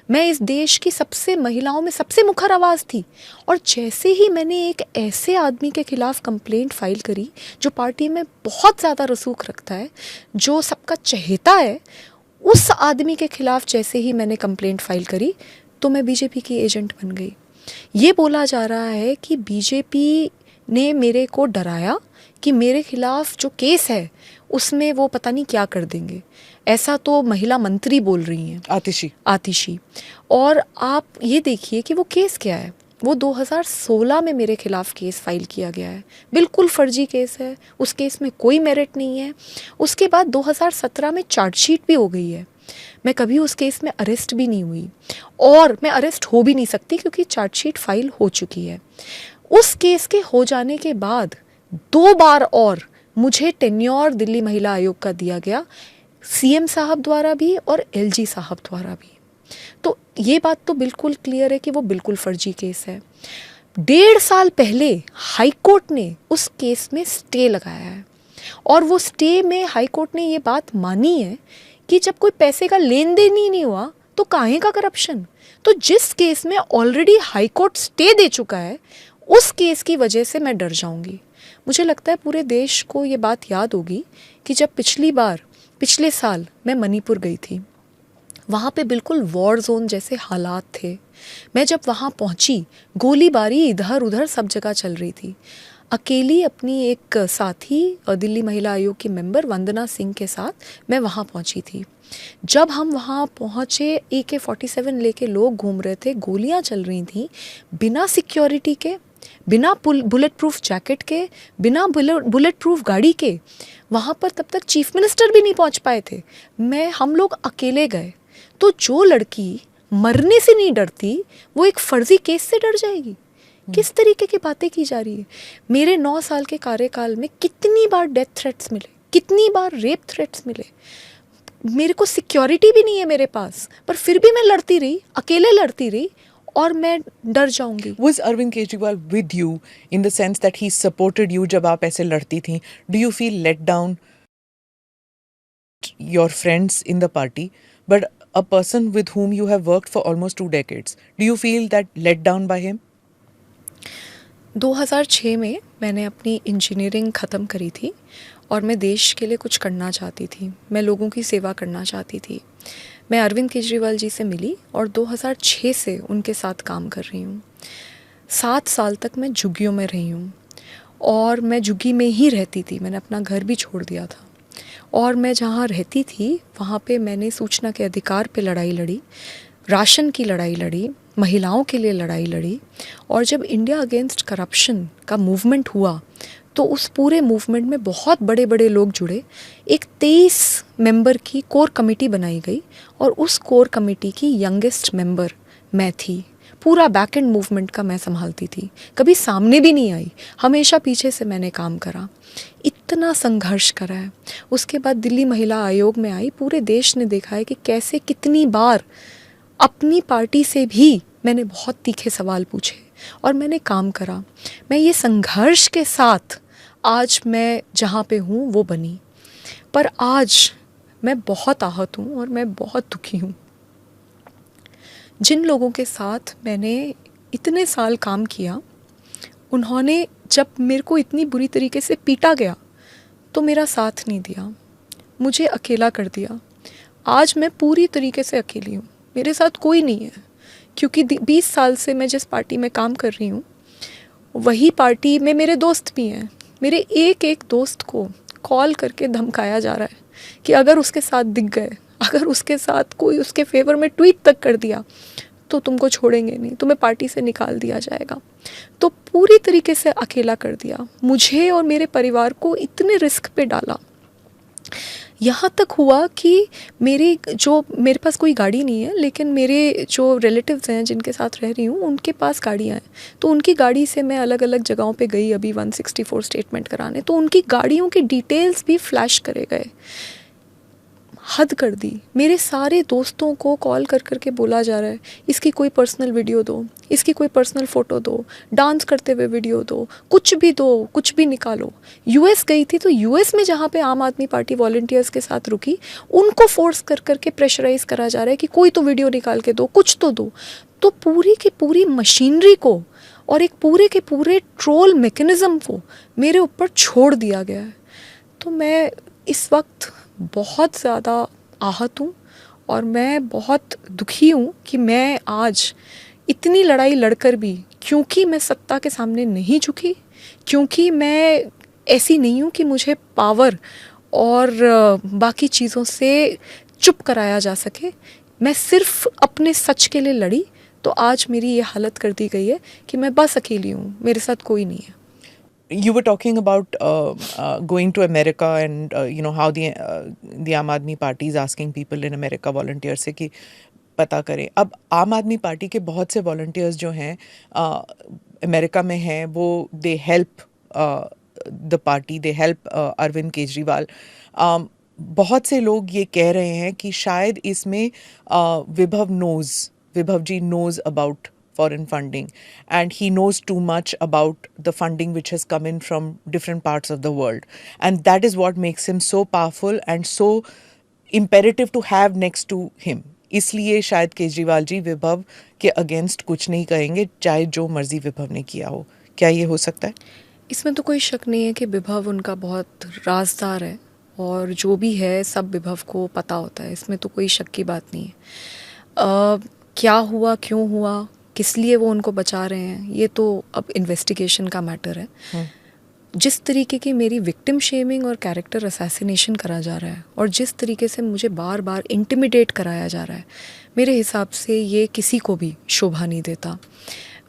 मैं इस देश की सबसे महिलाओं में सबसे मुखर आवाज़ थी। और जैसे ही मैंने एक ऐसे आदमी के खिलाफ कंप्लेंट फाइल करी जो पार्टी में बहुत ज़्यादा रसूख रखता है, जो सबका चहेता है, उस आदमी के खिलाफ जैसे ही मैंने कंप्लेंट फाइल करी तो मैं बीजेपी की एजेंट बन गई। ये बोला जा रहा है कि बीजेपी ने मेरे को डराया कि मेरे खिलाफ जो केस है उसमें वो पता नहीं क्या कर देंगे। ऐसा तो महिला मंत्री बोल रही हैं, आतिशी। और आप ये देखिए कि वो केस क्या है। वो 2016 में मेरे खिलाफ केस फाइल किया गया है, बिल्कुल फर्जी केस है, उस केस में कोई मेरिट नहीं है। उसके बाद 2017 में चार्जशीट भी हो गई है। मैं कभी उस केस में अरेस्ट भी नहीं हुई और मैं अरेस्ट हो भी नहीं सकती क्योंकि चार्जशीट फाइल हो चुकी है। उस केस के हो जाने के बाद 2 बार और मुझे टेन्योर दिल्ली महिला आयोग का दिया गया, सीएम साहब द्वारा भी और एलजी साहब द्वारा भी। तो ये बात तो बिल्कुल क्लियर है कि वो बिल्कुल फर्जी केस है। 1.5 साल पहले हाई कोर्ट ने उस केस में स्टे लगाया है और वो स्टे में हाई कोर्ट ने ये बात मानी है कि जब कोई पैसे का लेन देन ही नहीं हुआ तो काहे का करप्शन। तो जिस केस में ऑलरेडी हाई कोर्ट स्टे दे चुका है उस केस की वजह से मैं डर जाऊंगी। मुझे लगता है पूरे देश को ये बात याद होगी कि जब पिछले साल मैं मणिपुर गई थी, वहाँ पे बिल्कुल वॉर जोन जैसे हालात थे। मैं जब वहाँ पहुँची गोलीबारी इधर उधर सब जगह चल रही थी। अकेली अपनी एक साथी दिल्ली महिला आयोग की मेंबर वंदना सिंह के साथ मैं वहाँ पहुँची थी। जब हम वहाँ पहुँचे AK-47 लेके लोग घूम रहे थे, गोलियाँ चल रही थी, बिना सिक्योरिटी के, बिना बुलेट प्रूफ जैकेट के, बिना बुलेट प्रूफ गाड़ी के। वहाँ पर तब तक चीफ मिनिस्टर भी नहीं पहुँच पाए थे। हम लोग अकेले गए। तो जो लड़की मरने से नहीं डरती वो एक फर्जी केस से डर जाएगी। किस तरीके की बातें की जा रही है। मेरे 9 साल के कार्यकाल में कितनी बार डेथ थ्रेट्स मिले, कितनी बार रेप थ्रेट्स मिले। मेरे को सिक्योरिटी भी नहीं है मेरे पास, पर फिर भी मैं लड़ती रही, अकेले लड़ती रही और मैं डर जाऊंगी। Was Arvind Kejriwal with you in the sense that he supported you जब आप ऐसे लड़ती थी? Do you feel let down your friends in the party, but a person with whom you have worked for almost 2 decades, do you feel that let down by him? 2006 में मैंने अपनी engineering ख़त्म करी थी और मैं देश के लिए कुछ करना चाहती थी, मैं लोगों की सेवा करना चाहती थी। मैं अरविंद केजरीवाल जी से मिली और 2006 से उनके साथ काम कर रही हूँ। 7 साल तक मैं झुग्गियों में रही हूँ और मैं झुग्गी में ही रहती थी। मैंने अपना घर भी छोड़ दिया था और मैं जहाँ रहती थी वहाँ पे मैंने सूचना के अधिकार पे लड़ाई लड़ी, राशन की लड़ाई लड़ी, महिलाओं के लिए लड़ाई लड़ी। और जब इंडिया अगेंस्ट करप्शन का मूवमेंट हुआ तो उस पूरे मूवमेंट में बहुत बड़े बड़े लोग जुड़े। एक 23 मेंबर की कोर कमेटी बनाई गई और उस कोर कमेटी की यंगेस्ट मेंबर मैं थी। पूरा बैक एंड मूवमेंट का मैं संभालती थी, कभी सामने भी नहीं आई, हमेशा पीछे से मैंने काम करा, इतना संघर्ष करा है। उसके बाद दिल्ली महिला आयोग में आई, पूरे देश ने देखा है कि कैसे कितनी बार अपनी पार्टी से भी मैंने बहुत तीखे सवाल पूछे और मैंने काम करा। मैं ये संघर्ष के साथ आज मैं जहाँ पे हूँ वो बनी, पर आज मैं बहुत आहत हूँ और मैं बहुत दुखी हूँ। जिन लोगों के साथ मैंने इतने साल काम किया, उन्होंने जब मेरे को इतनी बुरी तरीके से पीटा गया तो मेरा साथ नहीं दिया, मुझे अकेला कर दिया। आज मैं पूरी तरीके से अकेली हूँ, मेरे साथ कोई नहीं है, क्योंकि 20 साल से मैं जिस पार्टी में काम कर रही हूँ वही पार्टी में मेरे दोस्त भी हैं। मेरे एक एक दोस्त को कॉल करके धमकाया जा रहा है कि अगर उसके साथ दिख गए, अगर उसके साथ कोई उसके फेवर में ट्वीट तक कर दिया तो तुमको छोड़ेंगे नहीं, तुम्हें पार्टी से निकाल दिया जाएगा। तो पूरी तरीके से अकेला कर दिया, मुझे और मेरे परिवार को इतने रिस्क पे डाला। यहाँ तक हुआ कि मेरे पास कोई गाड़ी नहीं है, लेकिन मेरे जो रिलेटिव्स हैं जिनके साथ रह रही हूँ उनके पास गाड़ियाँ हैं, तो उनकी गाड़ी से मैं अलग अलग जगहों पे गई अभी 164 स्टेटमेंट कराने, तो उनकी गाड़ियों के डिटेल्स भी फ्लैश करे गए। हद कर दी। मेरे सारे दोस्तों को कॉल कर करके बोला जा रहा है इसकी कोई पर्सनल वीडियो दो, इसकी कोई पर्सनल फ़ोटो दो, डांस करते हुए वीडियो दो, कुछ भी दो, कुछ भी निकालो। यूएस गई थी तो यूएस में जहाँ पे आम आदमी पार्टी वॉलंटियर्स के साथ रुकी, उनको फोर्स कर करके प्रेशराइज करा जा रहा है कि कोई तो वीडियो निकाल के दो, कुछ तो दो। तो पूरी की पूरी मशीनरी को और एक पूरे के पूरे ट्रोल मैकेनिज़्म को मेरे ऊपर छोड़ दिया गया है। तो मैं इस वक्त बहुत ज़्यादा आहत हूँ और मैं बहुत दुखी हूँ कि मैं आज इतनी लड़ाई लड़कर भी, क्योंकि मैं सत्ता के सामने नहीं झुकी, क्योंकि मैं ऐसी नहीं हूँ कि मुझे पावर और बाकी चीज़ों से चुप कराया जा सके, मैं सिर्फ अपने सच के लिए लड़ी, तो आज मेरी ये हालत कर दी गई है कि मैं बस अकेली हूँ, मेरे साथ कोई नहीं है। You were talking about going to America and how the Aam Aadmi Party is asking people in America volunteers से कि पता करें। अब आम आदमी पार्टी के बहुत से वॉलंटियर्स जो हैं अमेरिका में हैं, वो they help the party, they help Arvind Kejriwal. बहुत से लोग ये कह रहे हैं कि शायद इसमें विभव जी knows about foreign funding and he knows too much about the funding which has come in from different parts of the world, and that is what makes him so powerful and so imperative to have next to him. इसलिए शायद केजरीवाल जी विभव के against कुछ नहीं कहेंगे, चाहे जो मर्जी विभव ने किया हो। क्या ये हो सकता है? इसमें तो कोई शक नहीं है कि विभव उनका बहुत राजदार है और जो भी है सब विभव को पता होता है, इसमें तो कोई शक की बात नहीं है। क्या हुआ, क्यों हुआ, किस लिए वो उनको बचा रहे हैं, ये तो अब इन्वेस्टिगेशन का मैटर है। जिस तरीके की मेरी विक्टिम शेमिंग और कैरेक्टर असैसिनेशन करा जा रहा है और जिस तरीके से मुझे बार बार इंटिमिडेट कराया जा रहा है, मेरे हिसाब से ये किसी को भी शोभा नहीं देता।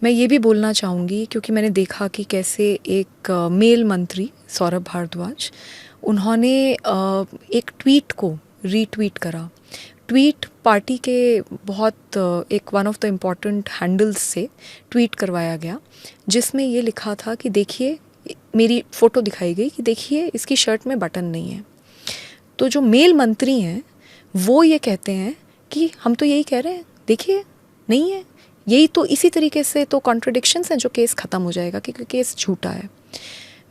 मैं ये भी बोलना चाहूँगी, क्योंकि मैंने देखा कि कैसे एक मेल मंत्री सौरभ भारद्वाज, उन्होंने एक ट्वीट को रीट्वीट करा। ट्वीट पार्टी के बहुत एक one of the important handles से ट्वीट करवाया गया, जिसमें ये लिखा था कि देखिए, मेरी फ़ोटो दिखाई गई कि देखिए इसकी शर्ट में बटन नहीं है। तो जो मेल मंत्री हैं वो ये कहते हैं कि हम तो यही कह रहे हैं, देखिए नहीं है, यही तो इसी तरीके से तो कॉन्ट्रडिक्शंस हैं जो केस ख़त्म हो जाएगा, क्योंकि केस झूठा है।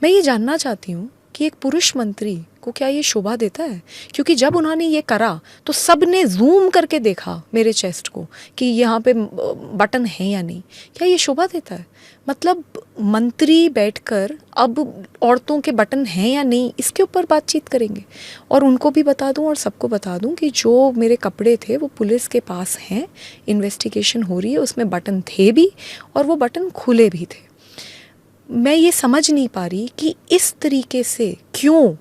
मैं ये जानना चाहती हूँ कि एक पुरुष मंत्री को क्या ये शोभा देता है? क्योंकि जब उन्होंने ये करा तो सब ने जूम करके देखा मेरे चेस्ट को कि यहाँ पे बटन है या नहीं। क्या ये शोभा देता है? मतलब मंत्री बैठकर अब औरतों के बटन हैं या नहीं इसके ऊपर बातचीत करेंगे। और उनको भी बता दूं और सबको बता दूं कि जो मेरे कपड़े थे वो पुलिस के पास हैं, इन्वेस्टिगेशन हो रही है, उसमें बटन थे भी और वो बटन खुले भी थे। मैं ये समझ नहीं पा रही कि इस तरीके से क्यों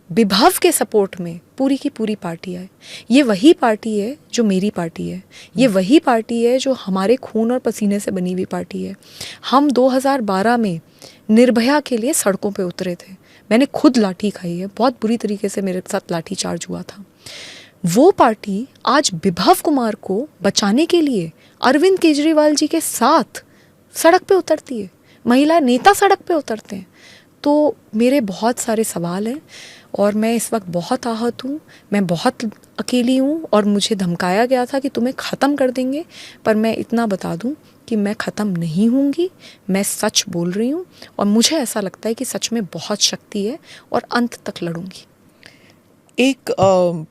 विभव के सपोर्ट में पूरी की पूरी पार्टी है। ये वही पार्टी है जो मेरी पार्टी है, ये वही पार्टी है जो हमारे खून और पसीने से बनी हुई पार्टी है। हम 2012 में निर्भया के लिए सड़कों पे उतरे थे, मैंने खुद लाठी खाई है, बहुत बुरी तरीके से मेरे साथ लाठी चार्ज हुआ था। वो पार्टी आज विभव कुमार को बचाने के लिए अरविंद केजरीवाल जी के साथ सड़क पे उतरती है, महिला नेता सड़क पे उतरते हैं। तो मेरे बहुत सारे सवाल हैं और मैं इस वक्त बहुत आहत हूँ, मैं बहुत अकेली हूँ और मुझे धमकाया गया था कि तुम्हें ख़त्म कर देंगे। पर मैं इतना बता दूँ कि मैं ख़त्म नहीं होंगी, मैं सच बोल रही हूँ और मुझे ऐसा लगता है कि सच में बहुत शक्ति है और अंत तक लड़ूंगी। एक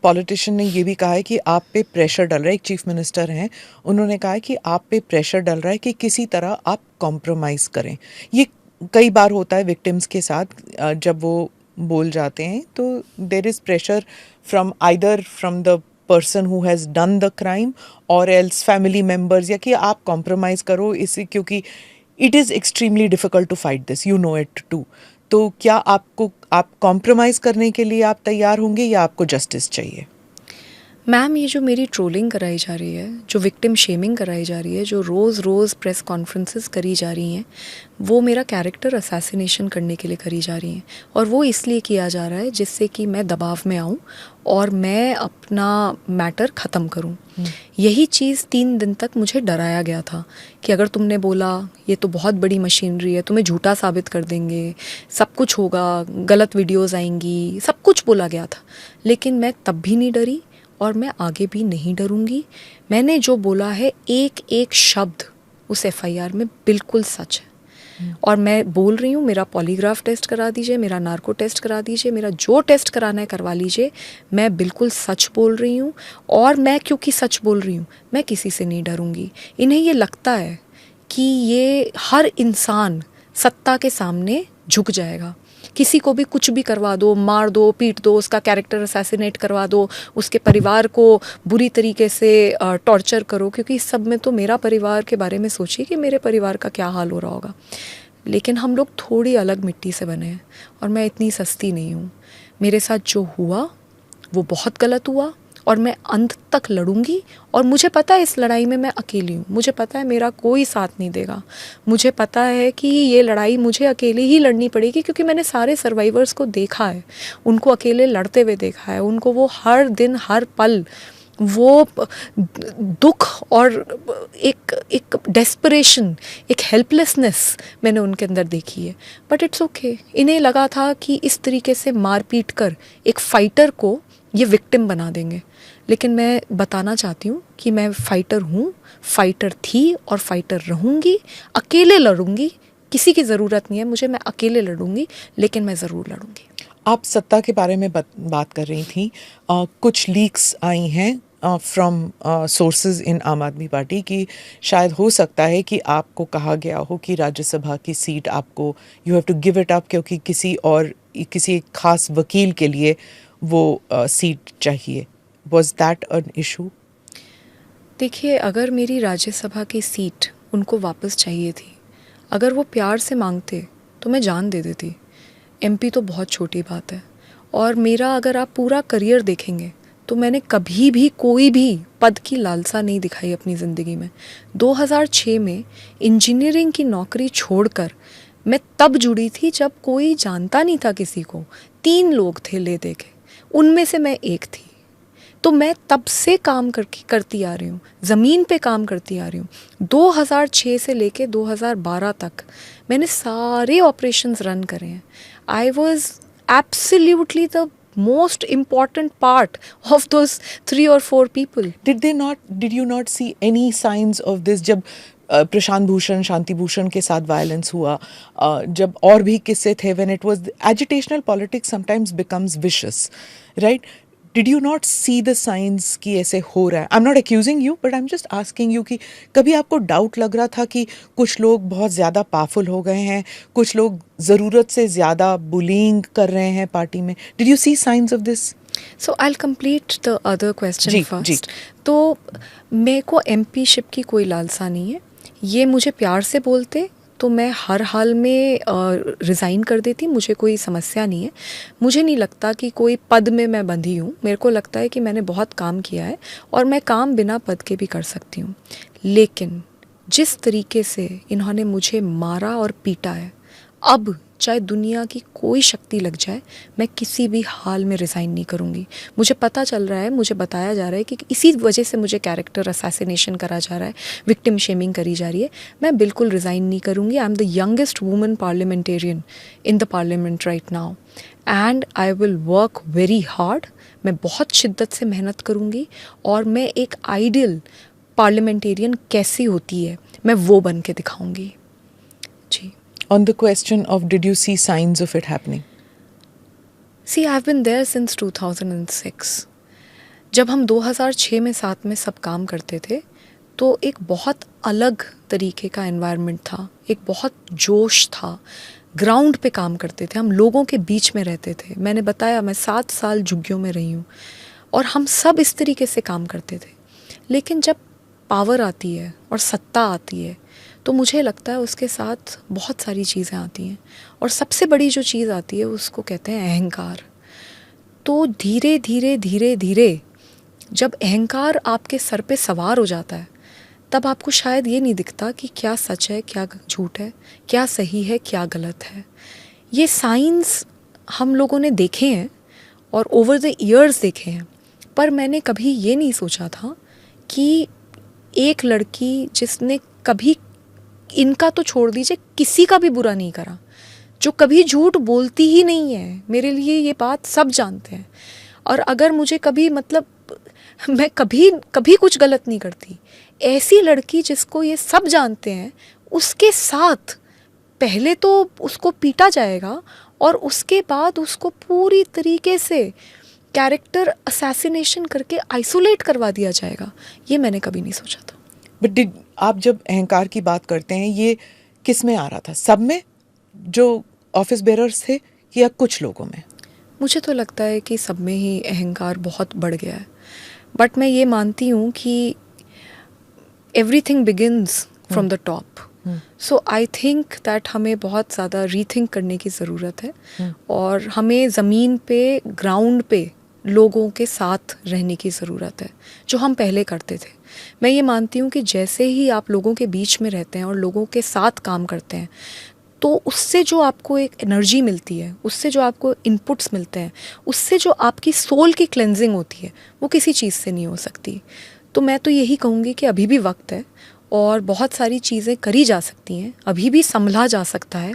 पॉलिटिशियन ने ये भी कहा है कि आप पे प्रेशर डल रहा है, एक चीफ मिनिस्टर हैं, उन्होंने कहा है कि आप पे प्रेशर डल रहा है कि किसी तरह आप कॉम्प्रोमाइज़ करें। ये कई बार होता है विक्टिम्स के साथ, जब वो बोल जाते हैं तो there is pressure from either from the person who has done the crime और एल्स फैमिली मेम्बर्स, या कि आप कॉम्प्रोमाइज़ करो इसे, क्योंकि it is extremely difficult to fight this, you know it too. तो क्या आप कॉम्प्रोमाइज़ करने के लिए आप तैयार होंगे या आपको जस्टिस चाहिए? मैम, ये जो मेरी ट्रोलिंग कराई जा रही है, जो विक्टिम शेमिंग कराई जा रही है, जो रोज़ रोज़ प्रेस कॉन्फ्रेंसेस करी जा रही हैं, वो मेरा कैरेक्टर असैसिनेशन करने के लिए करी जा रही हैं। और वो इसलिए किया जा रहा है जिससे कि मैं दबाव में आऊँ और मैं अपना मैटर ख़त्म करूँ। यही चीज़ 3 दिन तक मुझे डराया गया था कि अगर तुमने बोला ये तो बहुत बड़ी मशीनरी है, तुम्हें झूठा साबित कर देंगे, सब कुछ होगा, गलत वीडियोज़ आएंगी, सब कुछ बोला गया था। लेकिन मैं तब भी नहीं डरी और मैं आगे भी नहीं डरूंगी। मैंने जो बोला है एक एक शब्द उस एफआईआर में बिल्कुल सच है। और मैं बोल रही हूँ, मेरा पॉलीग्राफ टेस्ट करा दीजिए, मेरा नार्को टेस्ट करा दीजिए, मेरा जो टेस्ट कराना है करवा लीजिए, मैं बिल्कुल सच बोल रही हूँ। और मैं क्योंकि सच बोल रही हूँ, मैं किसी से नहीं डरूंगी। इन्हें ये लगता है कि ये हर इंसान सत्ता के सामने झुक जाएगा, किसी को भी कुछ भी करवा दो, मार दो, पीट दो, उसका कैरेक्टर असैसिनेट करवा दो, उसके परिवार को बुरी तरीके से टॉर्चर करो। क्योंकि इस सब में तो मेरा परिवार के बारे में सोचिए कि मेरे परिवार का क्या हाल हो रहा होगा। लेकिन हम लोग थोड़ी अलग मिट्टी से बने हैं और मैं इतनी सस्ती नहीं हूँ। मेरे साथ जो हुआ वो बहुत गलत हुआ और मैं अंत तक लड़ूंगी। और मुझे पता है इस लड़ाई में मैं अकेली हूँ, मुझे पता है मेरा कोई साथ नहीं देगा, मुझे पता है कि ये लड़ाई मुझे अकेले ही लड़नी पड़ेगी। क्योंकि मैंने सारे सर्वाइवर्स को देखा है, उनको अकेले लड़ते हुए देखा है, उनको वो हर दिन हर पल वो दुख और एक डेस्परेशन, एक हेल्पलेसनेस मैंने उनके अंदर देखी है। But it's okay. इन्हें लगा था कि इस तरीके से मार पीट कर एक फाइटर को ये विक्टिम बना देंगे। लेकिन मैं बताना चाहती हूँ कि मैं फाइटर हूँ, फाइटर थी और फाइटर रहूँगी। अकेले लड़ूंगी, किसी की ज़रूरत नहीं है मुझे, मैं अकेले लड़ूंगी, लेकिन मैं ज़रूर लड़ूंगी। आप सत्ता के बारे में बात कर रही थी। कुछ लीक्स आई हैं फ्रॉम सोर्सेज इन आम आदमी पार्टी कि शायद हो सकता है कि आपको कहा गया हो कि राज्यसभा की सीट आपको you have to give it up, क्योंकि किसी एक खास वकील के लिए वो सीट चाहिए। Was that an issue? देखिए, अगर मेरी राज्यसभा की सीट उनको वापस चाहिए थी, अगर वो प्यार से मांगते तो मैं जान दे देती। एमपी तो बहुत छोटी बात है। और मेरा अगर आप पूरा करियर देखेंगे तो मैंने कभी भी कोई भी पद की लालसा नहीं दिखाई अपनी ज़िंदगी में। 2006 में इंजीनियरिंग की नौकरी छोड़कर मैं तब जुड़ी थी जब कोई जानता नहीं था किसी को। 3 लोग थे ले दे के, उनमें से मैं एक थी। तो मैं तब से काम करती आ रही हूँ, ज़मीन पे काम करती आ रही हूँ। 2006 से लेके 2012 तक मैंने सारे ऑपरेशंस रन करे हैं। I was absolutely the most important part of those 3 or 4 people. Did you not see any signs of this जब प्रशांत भूषण, शांति भूषण के साथ वायलेंस हुआ, जब और भी किस्से थे, when it was agitational politics sometimes becomes vicious, right? Did you not see the signs कि ऐसे हो रहा है? I'm not accusing you, but I'm just asking you कि कभी आपको डाउट लग रहा था कि कुछ लोग बहुत ज़्यादा पावरफुल हो गए हैं, कुछ लोग ज़रूरत से ज़्यादा बुलिंग कर रहे हैं पार्टी में? Did you see signs of this? So I'll complete the other question ji, first. जी. तो मेरे को एमपी शिप की कोई लालसा नहीं है। ये मुझे प्यार से बोलते तो मैं हर हाल में रिज़ाइन कर देती, मुझे कोई समस्या नहीं है। मुझे नहीं लगता कि कोई पद में मैं बंधी हूँ। मेरे को लगता है कि मैंने बहुत काम किया है और मैं काम बिना पद के भी कर सकती हूँ। लेकिन जिस तरीके से इन्होंने मुझे मारा और पीटा है, अब चाहे दुनिया की कोई शक्ति लग जाए, मैं किसी भी हाल में रिज़ाइन नहीं करूँगी। मुझे पता चल रहा है, मुझे बताया जा रहा है कि इसी वजह से मुझे कैरेक्टर असैसिनेशन करा जा रहा है, विक्टिम शेमिंग करी जा रही है। मैं बिल्कुल रिज़ाइन नहीं करूँगी। I am the youngest woman parliamentarian in the parliament right now and I will work very hard. मैं बहुत शिद्दत से मेहनत करूँगी और मैं एक आइडियल पार्लियामेंटेरियन कैसी होती है मैं वो बन के दिखाऊँगी। जी। On the question of did you see signs of it happening? See, I've been there since 2006. जब हम 2006 में साथ में सब काम करते थे तो एक बहुत अलग तरीके का एनवायरनमेंट था, एक बहुत जोश था, ग्राउंड पे काम करते थे, हम लोगों के बीच में रहते थे। मैंने बताया मैं 7 साल झुग्गियों में रही हूँ और हम सब इस तरीके से काम करते थे। लेकिन जब पावर आती है और सत्ता आती है तो मुझे लगता है उसके साथ बहुत सारी चीज़ें आती हैं और सबसे बड़ी जो चीज़ आती है उसको कहते हैं अहंकार। तो धीरे धीरे धीरे धीरे जब अहंकार आपके सर पे सवार हो जाता है तब आपको शायद ये नहीं दिखता कि क्या सच है, क्या झूठ है, क्या सही है, क्या गलत है। ये साइंस हम लोगों ने देखे हैं और ओवर द ईयर्स देखे हैं, पर मैंने कभी ये नहीं सोचा था कि एक लड़की जिसने कभी, इनका तो छोड़ दीजिए, किसी का भी बुरा नहीं करा, जो कभी झूठ बोलती ही नहीं है, मेरे लिए ये बात सब जानते हैं, और अगर मुझे कभी मतलब मैं कभी कभी कुछ गलत नहीं करती, ऐसी लड़की जिसको ये सब जानते हैं उसके साथ पहले तो उसको पीटा जाएगा और उसके बाद उसको पूरी तरीके से कैरेक्टर असैसिनेशन करके आइसोलेट करवा दिया जाएगा। ये मैंने कभी नहीं सोचा था। बट आप जब अहंकार की बात करते हैं, ये किस में आ रहा था? सब में जो ऑफिस बेरर्स थे या कुछ लोगों में? मुझे तो लगता है कि सब में ही अहंकार बहुत बढ़ गया है, बट मैं ये मानती हूँ कि everything begins from the top. So I think that हमें बहुत ज़्यादा रीथिंक करने की ज़रूरत है और हमें ज़मीन पे, ग्राउंड पे लोगों के साथ रहने की ज़रूरत है, जो हम पहले करते थे। मैं ये मानती हूँ कि जैसे ही आप लोगों के बीच में रहते हैं और लोगों के साथ काम करते हैं तो उससे जो आपको एक एनर्जी मिलती है, उससे जो आपको इनपुट्स मिलते हैं, उससे जो आपकी सोल की क्लेंजिंग होती है, वो किसी चीज़ से नहीं हो सकती। तो मैं तो यही कहूँगी कि अभी भी वक्त है और बहुत सारी चीज़ें करी जा सकती हैं, अभी भी संभला जा सकता है,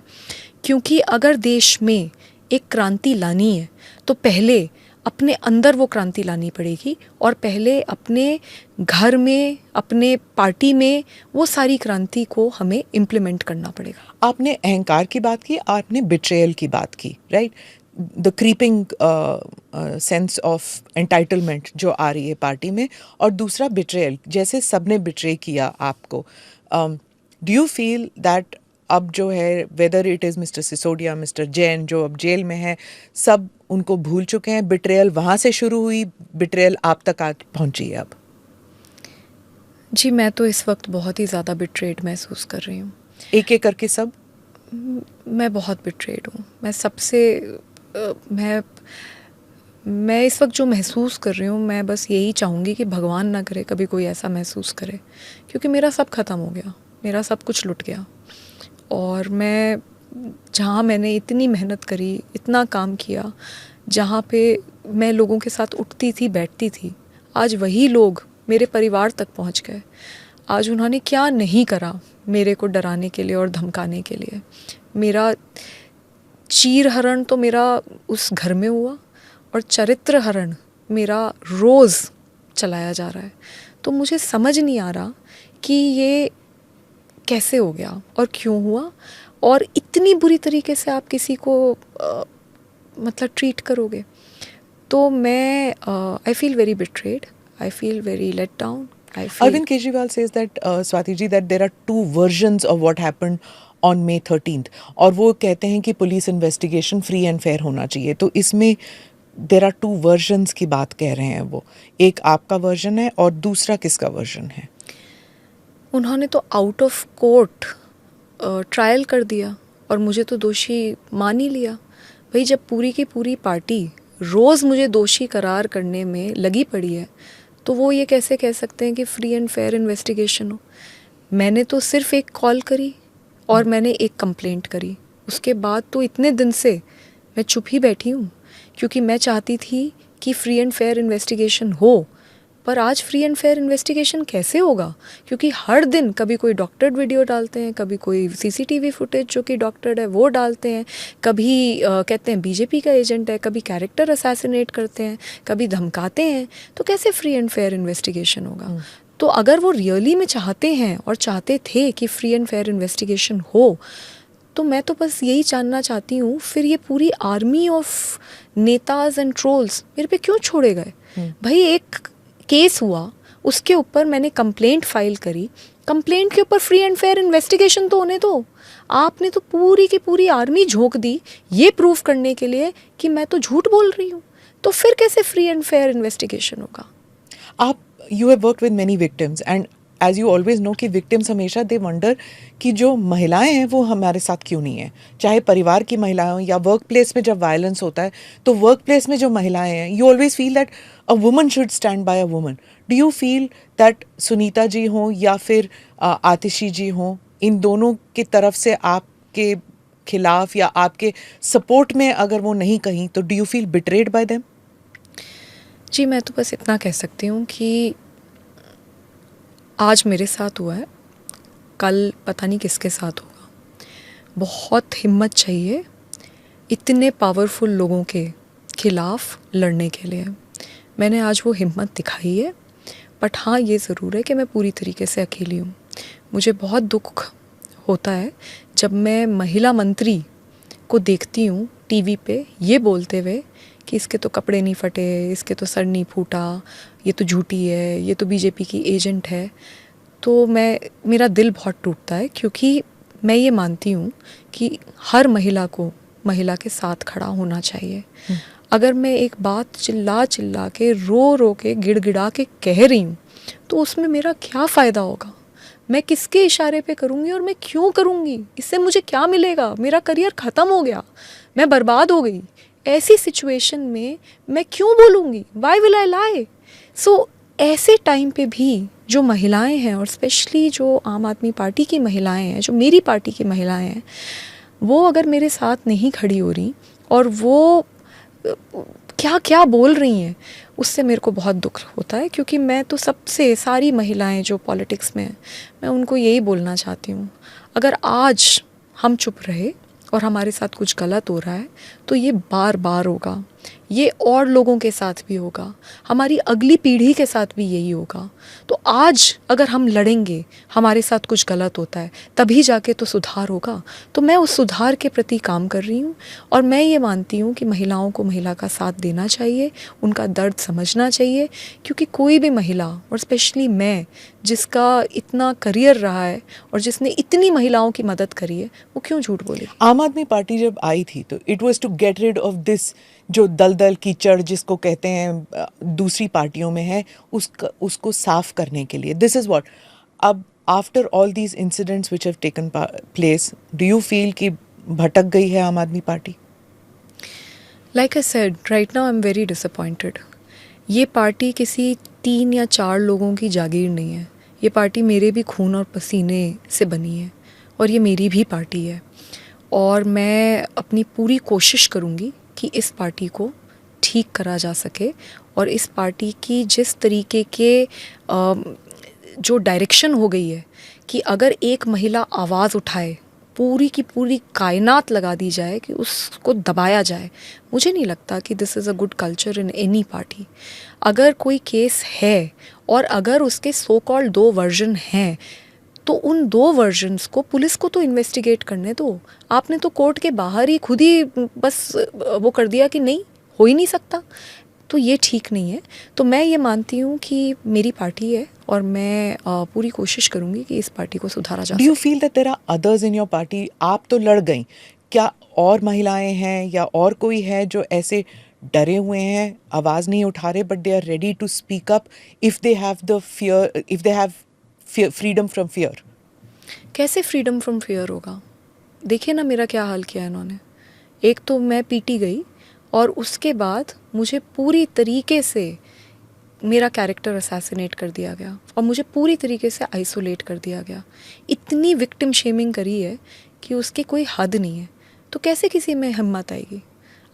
क्योंकि अगर देश में एक क्रांति लानी है तो पहले अपने अंदर वो क्रांति लानी पड़ेगी और पहले अपने घर में, अपने पार्टी में वो सारी क्रांति को हमें इम्प्लीमेंट करना पड़ेगा। आपने अहंकार की बात की, आपने बिट्रेयल की बात की, right? The creeping sense of entitlement जो आ रही है पार्टी में, और दूसरा बिट्रेयल, जैसे सबने बिट्रे किया आपको। डू यू फील दैट अब जो है, whether it is mister Sisodia, mister Jain जो अब जेल में है, सब उनको भूल चुके हैं? बिट्रेयल वहाँ से शुरू हुई, बिट्रेयल आप तक आ पहुँची है अब? जी, मैं तो इस वक्त बहुत ही ज़्यादा बिट्रेड महसूस कर रही हूँ। एक एक करके सब? मैं बहुत बिट्रेड हूँ। मैं सबसे मैं इस वक्त जो महसूस कर रही हूँ, मैं बस यही चाहूँगी कि भगवान ना करे कभी कोई ऐसा महसूस करे, क्योंकि मेरा सब ख़त्म हो गया, मेरा सब कुछ लुट गया। और मैं जहाँ मैंने इतनी मेहनत करी, इतना काम किया, जहाँ पे मैं लोगों के साथ उठती थी, बैठती थी, आज वही लोग मेरे परिवार तक पहुँच गए। आज उन्होंने क्या नहीं करा मेरे को डराने के लिए और धमकाने के लिए। मेरा चीरहरण तो मेरा उस घर में हुआ और चरित्र हरण मेरा रोज़ चलाया जा रहा है। तो मुझे समझ नहीं आ रहा कि ये कैसे हो गया और क्यों हुआ, और इतनी बुरी तरीके से आप किसी को मतलब ट्रीट करोगे। तो मैं I feel very betrayed, I feel very let down. Arvind Kejriwal says that, Swati ji, that there are two versions of what happened on May 13th, और वो कहते हैं कि police investigation free and fair होना चाहिए। तो इसमें there are to versions की बात कह रहे हैं वो, एक आपका वर्जन है और दूसरा किसका वर्जन है? उन्होंने तो आउट ऑफ कोर्ट ट्रायल कर दिया और मुझे तो दोषी मान ही लिया। भाई, जब पूरी की पूरी पार्टी रोज़ मुझे दोषी करार करने में लगी पड़ी है, तो वो ये कैसे कह सकते हैं कि फ्री एंड फेयर इन्वेस्टिगेशन हो? मैंने तो सिर्फ एक कॉल करी और मैंने एक कंप्लेंट करी, उसके बाद तो इतने दिन से मैं चुप ही बैठी हूँ, क्योंकि मैं चाहती थी कि फ्री एंड फेयर इन्वेस्टिगेशन हो। पर आज फ्री एंड फेयर इन्वेस्टिगेशन कैसे होगा? क्योंकि हर दिन कभी कोई डॉक्टर्ड वीडियो डालते हैं, कभी कोई सीसीटीवी फुटेज जो कि डॉक्टर्ड है वो डालते हैं, कभी कहते हैं बीजेपी का एजेंट है, कभी कैरेक्टर असैसिनेट करते हैं, कभी धमकाते हैं। तो कैसे फ्री एंड फेयर इन्वेस्टिगेशन होगा? तो अगर वो रियली में चाहते हैं और चाहते थे कि फ्री एंड फेयर इन्वेस्टिगेशन हो, तो मैं तो बस यही जानना चाहती हूँ, फिर ये पूरी आर्मी ऑफ नेताज एंड ट्रोल्स मेरे पे क्यों छोड़े गए? भाई एक केस हुआ, उसके ऊपर मैंने कंप्लेंट फाइल करी, कंप्लेंट के ऊपर फ्री एंड फेयर इन्वेस्टिगेशन तो होने दो। आपने तो पूरी की पूरी आर्मी झोंक दी ये प्रूव करने के लिए कि मैं तो झूठ बोल रही हूँ। तो फिर कैसे फ्री एंड फेयर इन्वेस्टिगेशन होगा? आप you have worked with many victims and as you always know कि विक्टिम्स हमेशा दे वंडर कि जो महिलाएं हैं वो हमारे साथ क्यों नहीं है, चाहे परिवार की महिलाएं हों या वर्क प्लेस में जब वायलेंस होता है तो वर्क प्लेस में जो महिलाएं हैं, you always feel that a woman should stand by a woman. Do you feel that Sunita ji हों या फिर आतिशी जी हों, इन दोनों की तरफ से आपके खिलाफ या आपके सपोर्ट में अगर वो नहीं कहीं, तो do you feel betrayed by them? जी, मैं तो बस इतना कह सकती हूँ कि आज मेरे साथ हुआ है, कल पता नहीं किसके साथ होगा। बहुत हिम्मत चाहिए इतने पावरफुल लोगों के खिलाफ लड़ने के लिए। मैंने आज वो हिम्मत दिखाई है, बट हाँ ये ज़रूर है कि मैं पूरी तरीके से अकेली हूँ। मुझे बहुत दुख होता है जब मैं महिला मंत्री को देखती हूँ टीवी पे ये बोलते हुए कि इसके तो कपड़े नहीं फटे, इसके तो सर नहीं फूटा, ये तो झूठी है, ये तो बीजेपी की एजेंट है। तो मेरा दिल बहुत टूटता है, क्योंकि मैं ये मानती हूँ कि हर महिला को महिला के साथ खड़ा होना चाहिए। अगर मैं एक बात चिल्ला चिल्ला के रो के गिड़गिड़ा के कह रही हूँ तो उसमें मेरा क्या फ़ायदा होगा? मैं किसके इशारे पे करूँगी और मैं क्यों करूँगी? इससे मुझे क्या मिलेगा? मेरा करियर ख़त्म हो गया, मैं बर्बाद हो गई। ऐसी सिचुएशन में मैं क्यों बोलूँगी? वाई विल आई लाई? सो ऐसे टाइम पे भी जो महिलाएं हैं, और स्पेशली जो आम आदमी पार्टी की महिलाएं हैं, जो मेरी पार्टी की महिलाएं हैं, वो अगर मेरे साथ नहीं खड़ी हो रही और वो क्या क्या बोल रही हैं, उससे मेरे को बहुत दुख होता है। क्योंकि मैं तो सबसे सारी महिलाएं जो पॉलिटिक्स में हैं, मैं उनको यही बोलना चाहती हूँ, अगर आज हम चुप रहे और हमारे साथ कुछ गलत हो रहा है तो ये बार बार होगा, ये और लोगों के साथ भी होगा, हमारी अगली पीढ़ी के साथ भी यही होगा। तो आज अगर हम लड़ेंगे, हमारे साथ कुछ गलत होता है तभी जाके तो सुधार होगा। तो मैं उस सुधार के प्रति काम कर रही हूँ, और मैं ये मानती हूँ कि महिलाओं को महिला का साथ देना चाहिए, उनका दर्द समझना चाहिए। क्योंकि कोई भी महिला, और स्पेशली मैं जिसका इतना करियर रहा है और जिसने इतनी महिलाओं की मदद करी है, वो क्यों झूठ बोले? आम आदमी पार्टी जब आई थी तो it was to get rid of this जो दलदल कीचड़ जिसको कहते हैं दूसरी पार्टियों में है, उसको साफ करने के लिए। दिस इज व्हाट अब after all these incidents which have taken place, do you feel कि भटक गई है आम आदमी party? Like I said, right now I am very disappointed. ये पार्टी किसी 3 या 4 लोगों की जागीर नहीं है। ये पार्टी मेरे भी खून और पसीने से बनी है, और ये मेरी भी पार्टी है। और मैं अपनी पूरी कोशिश करूँगी कि इस पार्टी को ठीक करा जा सके, और इस पार्टी की जिस तरीके के जो डायरेक्शन हो गई है कि अगर एक महिला आवाज़ उठाए, पूरी की पूरी कायनात लगा दी जाए कि उसको दबाया जाए, मुझे नहीं लगता कि this is a good culture in any party. अगर कोई केस है और अगर उसके सो कॉल्ड 2 वर्जन हैं, तो उन 2 वर्जन्स को पुलिस को तो इन्वेस्टिगेट करने दो। आपने तो कोर्ट के बाहर ही खुद ही बस वो कर दिया कि नहीं, हो ही नहीं सकता। तो ये ठीक नहीं है। तो मैं ये मानती हूँ कि मेरी पार्टी है, और मैं पूरी कोशिश करूँगी कि इस पार्टी को सुधारा जा डू यू सके। Feel that there are others in your party? आप तो लड़ गई, क्या और महिलाएं हैं या और कोई है जो ऐसे डरे हुए हैं, आवाज नहीं उठा रहे, but they are ready to speak up if they have the fear, if they have freedom from fear? कैसे फ्रीडम फ्रॉम फियर होगा? देखिए ना मेरा क्या हाल किया इन्होंने। एक तो मैं पीटी गई, और उसके बाद मुझे पूरी तरीके से मेरा कैरेक्टर असैसिनेट कर दिया गया, और मुझे पूरी तरीके से आइसोलेट कर दिया गया। इतनी विक्टिम शेमिंग करी है कि उसकी कोई हद नहीं है। तो कैसे किसी में हिम्मत आएगी?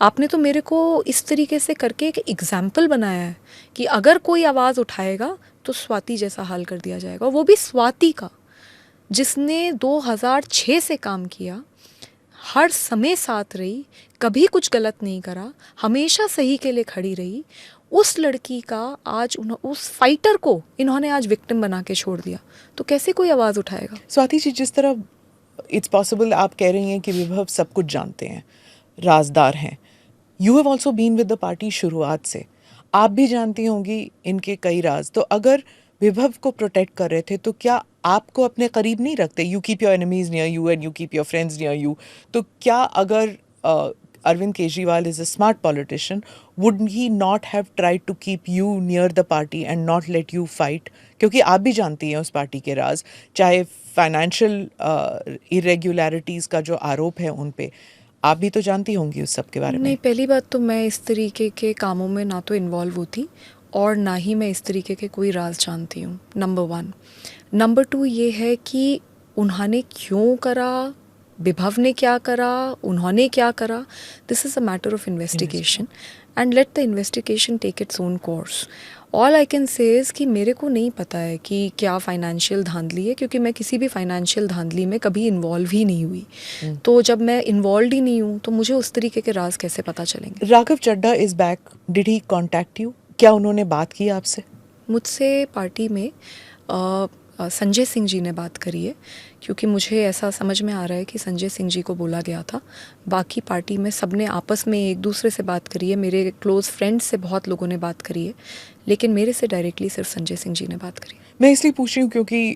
आपने तो मेरे को इस तरीके से करके एक एग्जाम्पल बनाया है कि अगर कोई आवाज़ उठाएगा तो स्वाति जैसा हाल कर दिया जाएगा, वो भी स्वाति का, जिसने 2006 से काम किया, हर समय साथ रही, कभी कुछ गलत नहीं करा, हमेशा सही के लिए खड़ी रही। उस लड़की का आज उस फाइटर को इन्होंने आज विक्टिम बना के छोड़ दिया, तो कैसे कोई आवाज़ उठाएगा? स्वाति जी, जिस तरह इट्स पॉसिबल आप कह रही हैं कि विभव सब कुछ जानते हैं, राजदार हैं, you have also been with the party शुरुआत से, आप भी जानती होंगी इनके कई राज। तो अगर विभव को प्रोटेक्ट कर रहे थे तो क्या आपको अपने करीब नहीं रखते? You keep your enemies near you and you keep your friends near you. तो क्या अगर Arvind Kejriwal is a smart politician, would he not have tried to keep you near the party and not let you fight? क्योंकि आप भी जानती हैं उस party के राज, चाहे फाइनेंशियल इरेगुलरिटीज़ का जो आरोप है उन पे, आप भी तो जानती होंगी उस सब के बारे में। नहीं, पहली बात तो मैं इस तरीके के कामों में ना तो इन्वॉल्व होती और ना ही मैं इस तरीके के कोई राज जानती हूँ, नंबर 1। नंबर 2 ये है कि उन्होंने क्यों करा, विभव ने क्या करा, उन्होंने क्या करा, this is a matter of investigation and let the investigation take its own course. All I can say is कि मेरे को नहीं पता है कि क्या फाइनेंशियल धांधली है, क्योंकि मैं किसी भी फाइनेंशियल धांधली में कभी इन्वॉल्व ही नहीं हुई। तो जब मैं इन्वॉल्व ही नहीं हूँ तो मुझे उस तरीके के राज कैसे पता चलेंगे? Raghav Chadha is back, did he contact you? क्या उन्होंने बात की आपसे? मुझसे पार्टी में संजय सिंह जी ने बात करी है, क्योंकि मुझे ऐसा समझ में आ रहा है कि संजय सिंह जी को बोला गया था। बाकी पार्टी में सबने आपस में एक दूसरे से बात करी है, मेरे क्लोज फ्रेंड्स से बहुत लोगों ने बात करी है, लेकिन मेरे से डायरेक्टली सिर्फ संजय सिंह जी ने बात करी। मैं इसलिए पूछ रही हूँ क्योंकि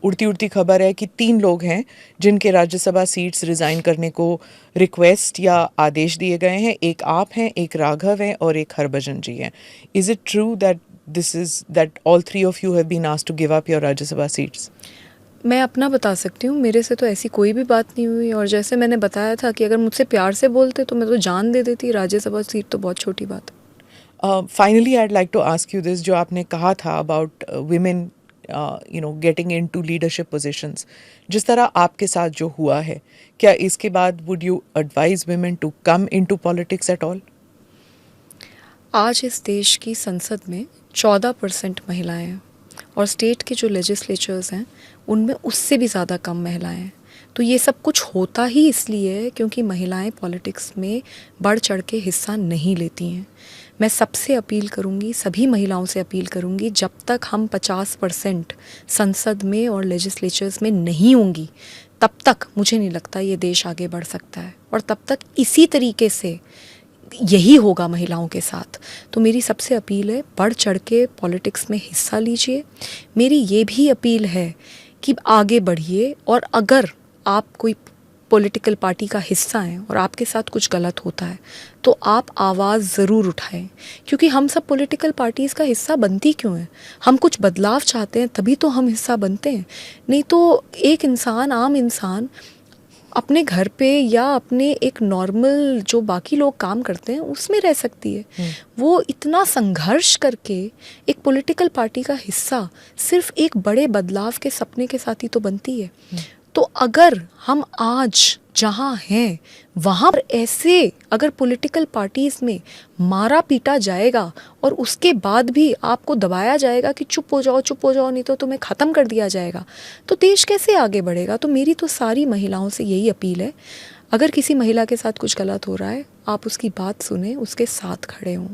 उड़ती उड़ती खबर है कि 3 लोग हैं जिनके राज्यसभा सीट्स रिज़ाइन करने को रिक्वेस्ट या आदेश दिए गए हैं। एक आप हैं, एक राघव हैं और एक हरभजन जी हैं। Is it true that all 3 of you have been asked to give up your Rajya Sabha seats? मैं अपना बता सकती हूँ, मेरे से तो ऐसी कोई भी बात नहीं हुई, और जैसे मैंने बताया था कि अगर मुझसे प्यार से बोलते तो मैं तो जान दे देती। राज्यसभा सीट तो बहुत छोटी बात है। Finally, I'd like to ask you this, जो आपने कहा था about women getting into leadership positions, जिस तरह आपके साथ जो हुआ है, क्या इसके बाद would you advise women to come into politics at all? आज इस देश की संसद में 14% महिलाएं हैं और स्टेट के जो लेजिस्लेचर्स हैं उनमें उससे भी ज़्यादा कम महिलाएं हैं। तो ये सब कुछ होता ही इसलिए है क्योंकि महिलाएं पॉलिटिक्स में बढ़ चढ़ के हिस्सा नहीं लेती हैं। मैं सबसे अपील करूंगी, सभी महिलाओं से अपील करूंगी, जब तक हम 50% संसद में और लेजिस्लेचर्स में नहीं होंगी तब तक मुझे नहीं लगता ये देश आगे बढ़ सकता है, और तब तक इसी तरीके से यही होगा महिलाओं के साथ। तो मेरी सबसे अपील है, बढ़ चढ़ के पॉलिटिक्स में हिस्सा लीजिए। मेरी ये भी अपील है कि आगे बढ़िए, और अगर आप कोई पॉलिटिकल पार्टी का हिस्सा हैं और आपके साथ कुछ गलत होता है तो आप आवाज़ ज़रूर उठाएं, क्योंकि हम सब पॉलिटिकल पार्टीज़ का हिस्सा बनती क्यों हैं? हम कुछ बदलाव चाहते हैं तभी तो हम हिस्सा बनते हैं। नहीं तो एक इंसान, आम इंसान अपने घर पे या अपने एक नॉर्मल जो बाकी लोग काम करते हैं उसमें रह सकती है। वो इतना संघर्ष करके एक पॉलिटिकल पार्टी का हिस्सा सिर्फ एक बड़े बदलाव के सपने के साथ ही तो बनती है। तो अगर हम आज जहाँ हैं वहाँ पर ऐसे अगर पॉलिटिकल पार्टीज़ में मारा पीटा जाएगा और उसके बाद भी आपको दबाया जाएगा कि चुप हो जाओ नहीं तो तुम्हें ख़त्म कर दिया जाएगा, तो देश कैसे आगे बढ़ेगा? तो मेरी तो सारी महिलाओं से यही अपील है, अगर किसी महिला के साथ कुछ गलत हो रहा है आप उसकी बात सुने, उसके साथ खड़े हों।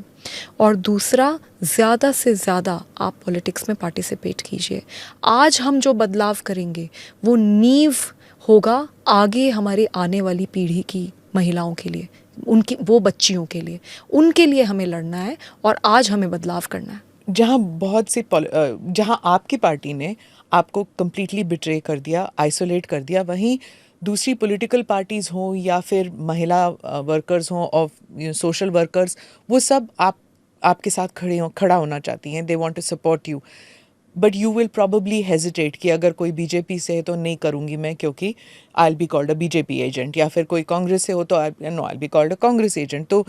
और दूसरा, ज़्यादा से ज़्यादा आप पॉलिटिक्स में पार्टिसिपेट कीजिए। आज हम जो बदलाव करेंगे वो नींव होगा आगे हमारे आने वाली पीढ़ी की महिलाओं के लिए, उनकी वो बच्चियों के लिए, उनके लिए हमें लड़ना है और आज हमें बदलाव करना है। जहां आपकी पार्टी ने आपको कम्प्लीटली बिट्रे कर दिया, आइसोलेट कर दिया, वहीं दूसरी पॉलिटिकल पार्टीज़ हों या फिर महिला वर्कर्स हों और सोशल वर्कर्स, वो सब आपके साथ खड़ा होना चाहती हैं। They want to support you, but you will probably hesitate कि अगर कोई बीजेपी से है तो नहीं करूँगी मैं क्योंकि I will be called a BJP agent, या फिर कोई कांग्रेस से हो तो I will be called a Congress agent. तो